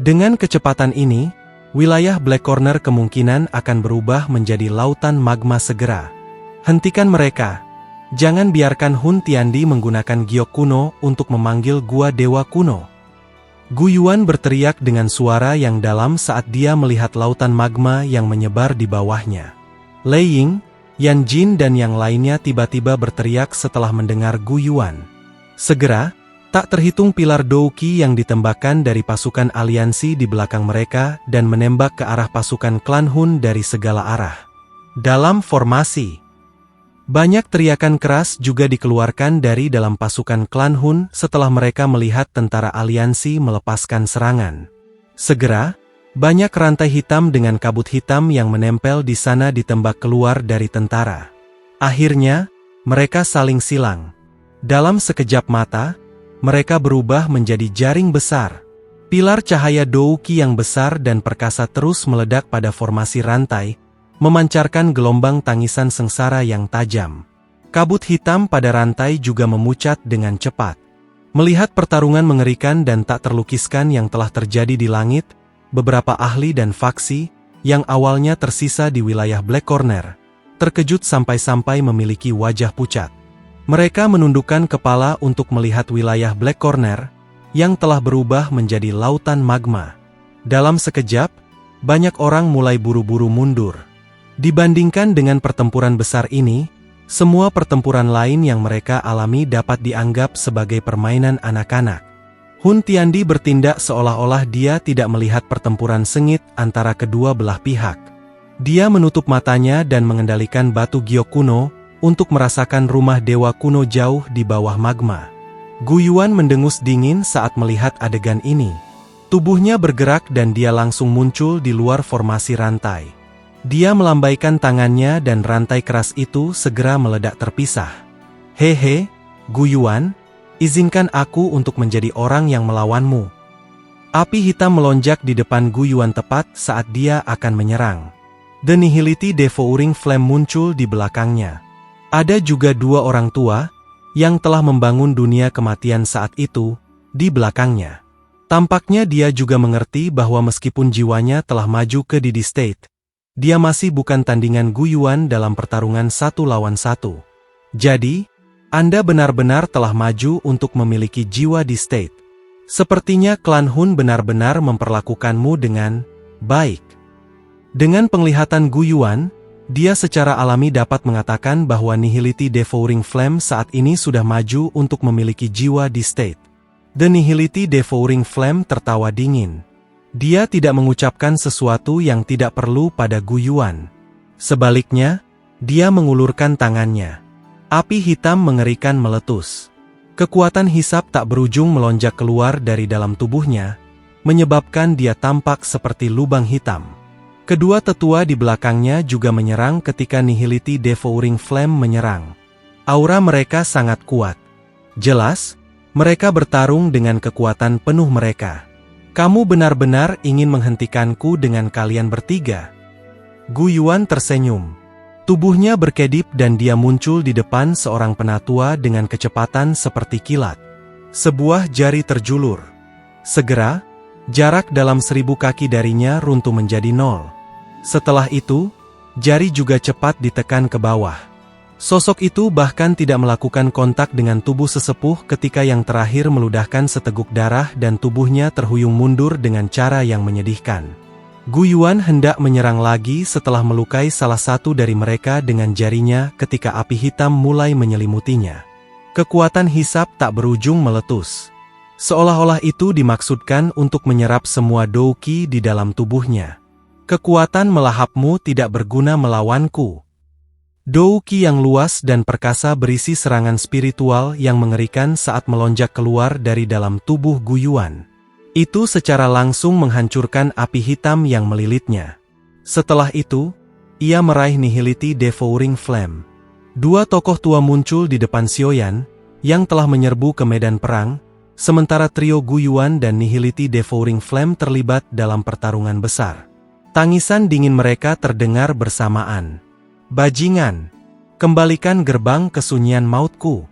Dengan kecepatan ini, wilayah Black Corner kemungkinan akan berubah menjadi lautan magma segera. Hentikan mereka. Jangan biarkan Hun Tiandi menggunakan giok kuno untuk memanggil gua dewa kuno. Gu Yuan berteriak dengan suara yang dalam saat dia melihat lautan magma yang menyebar di bawahnya. Lei Ying, Yan Jin dan yang lainnya tiba-tiba berteriak setelah mendengar Gu Yuan. Segera, tak terhitung pilar Douqi yang ditembakkan dari pasukan aliansi di belakang mereka dan menembak ke arah pasukan klan Hun dari segala arah. Dalam formasi. Banyak teriakan keras juga dikeluarkan dari dalam pasukan klan Hun setelah mereka melihat tentara aliansi melepaskan serangan. Segera, banyak rantai hitam dengan kabut hitam yang menempel di sana ditembak keluar dari tentara. Akhirnya, mereka saling silang. Dalam sekejap mata, mereka berubah menjadi jaring besar. Pilar cahaya Douqi yang besar dan perkasa terus meledak pada formasi rantai, memancarkan gelombang tangisan sengsara yang tajam. Kabut hitam pada rantai juga memucat dengan cepat. Melihat pertarungan mengerikan dan tak terlukiskan yang telah terjadi di langit, beberapa ahli dan faksi, yang awalnya tersisa di wilayah Black Corner, terkejut sampai-sampai memiliki wajah pucat. Mereka menundukkan kepala untuk melihat wilayah Black Corner, yang telah berubah menjadi lautan magma. Dalam sekejap, banyak orang mulai buru-buru mundur. Dibandingkan dengan pertempuran besar ini, semua pertempuran lain yang mereka alami dapat dianggap sebagai permainan anak-anak. Hun Tiandi bertindak seolah-olah dia tidak melihat pertempuran sengit antara kedua belah pihak. Dia menutup matanya dan mengendalikan batu giok kuno untuk merasakan rumah dewa kuno jauh di bawah magma. Gu Yuan mendengus dingin saat melihat adegan ini. Tubuhnya bergerak dan dia langsung muncul di luar formasi rantai. Dia melambaikan tangannya dan rantai keras itu segera meledak terpisah. Hehe, Gu Yuan, izinkan aku untuk menjadi orang yang melawanmu. Api hitam melonjak di depan Gu Yuan tepat saat dia akan menyerang. The Nihility Devouring Flame muncul di belakangnya. Ada juga dua orang tua, yang telah membangun dunia kematian saat itu, di belakangnya. Tampaknya dia juga mengerti bahwa meskipun jiwanya telah maju ke Didi State, dia masih bukan tandingan Gu Yuan dalam pertarungan 1 lawan 1. Jadi, Anda benar-benar telah maju untuk memiliki jiwa di state. Sepertinya klan Hun benar-benar memperlakukanmu dengan baik. Dengan penglihatan Gu Yuan, dia secara alami dapat mengatakan bahwa Nihility Devouring Flame saat ini sudah maju untuk memiliki jiwa di state. The Nihility Devouring Flame tertawa dingin. Dia tidak mengucapkan sesuatu yang tidak perlu pada Gu Yuan. Sebaliknya, dia mengulurkan tangannya. Api hitam mengerikan meletus. Kekuatan hisap tak berujung melonjak keluar dari dalam tubuhnya, menyebabkan dia tampak seperti lubang hitam. Kedua tetua di belakangnya juga menyerang ketika Nihility Devouring Flame menyerang. Aura mereka sangat kuat. Jelas, mereka bertarung dengan kekuatan penuh mereka. Kamu benar-benar ingin menghentikanku dengan kalian bertiga? Gu Yuan tersenyum. Tubuhnya berkedip dan dia muncul di depan seorang penatua dengan kecepatan seperti kilat. Sebuah jari terjulur. Segera, jarak dalam 1000 kaki darinya runtuh menjadi 0. Setelah itu, jari juga cepat ditekan ke bawah. Sosok itu bahkan tidak melakukan kontak dengan tubuh sesepuh ketika yang terakhir meludahkan seteguk darah dan tubuhnya terhuyung mundur dengan cara yang menyedihkan. Gu Yuan hendak menyerang lagi setelah melukai salah satu dari mereka dengan jarinya ketika api hitam mulai menyelimutinya. Kekuatan hisap tak berujung meletus. Seolah-olah itu dimaksudkan untuk menyerap semua douqi di dalam tubuhnya. Kekuatan melahapmu tidak berguna melawanku. Douqi yang luas dan perkasa berisi serangan spiritual yang mengerikan saat melonjak keluar dari dalam tubuh Gu Yuan. Itu secara langsung menghancurkan api hitam yang melilitnya. Setelah itu, ia meraih Nihility Devouring Flame. Dua tokoh tua muncul di depan Xiaoyan, yang telah menyerbu ke medan perang, sementara trio Gu Yuan dan Nihility Devouring Flame terlibat dalam pertarungan besar. Tangisan dingin mereka terdengar bersamaan. Bajingan! Kembalikan gerbang kesunyian mautku.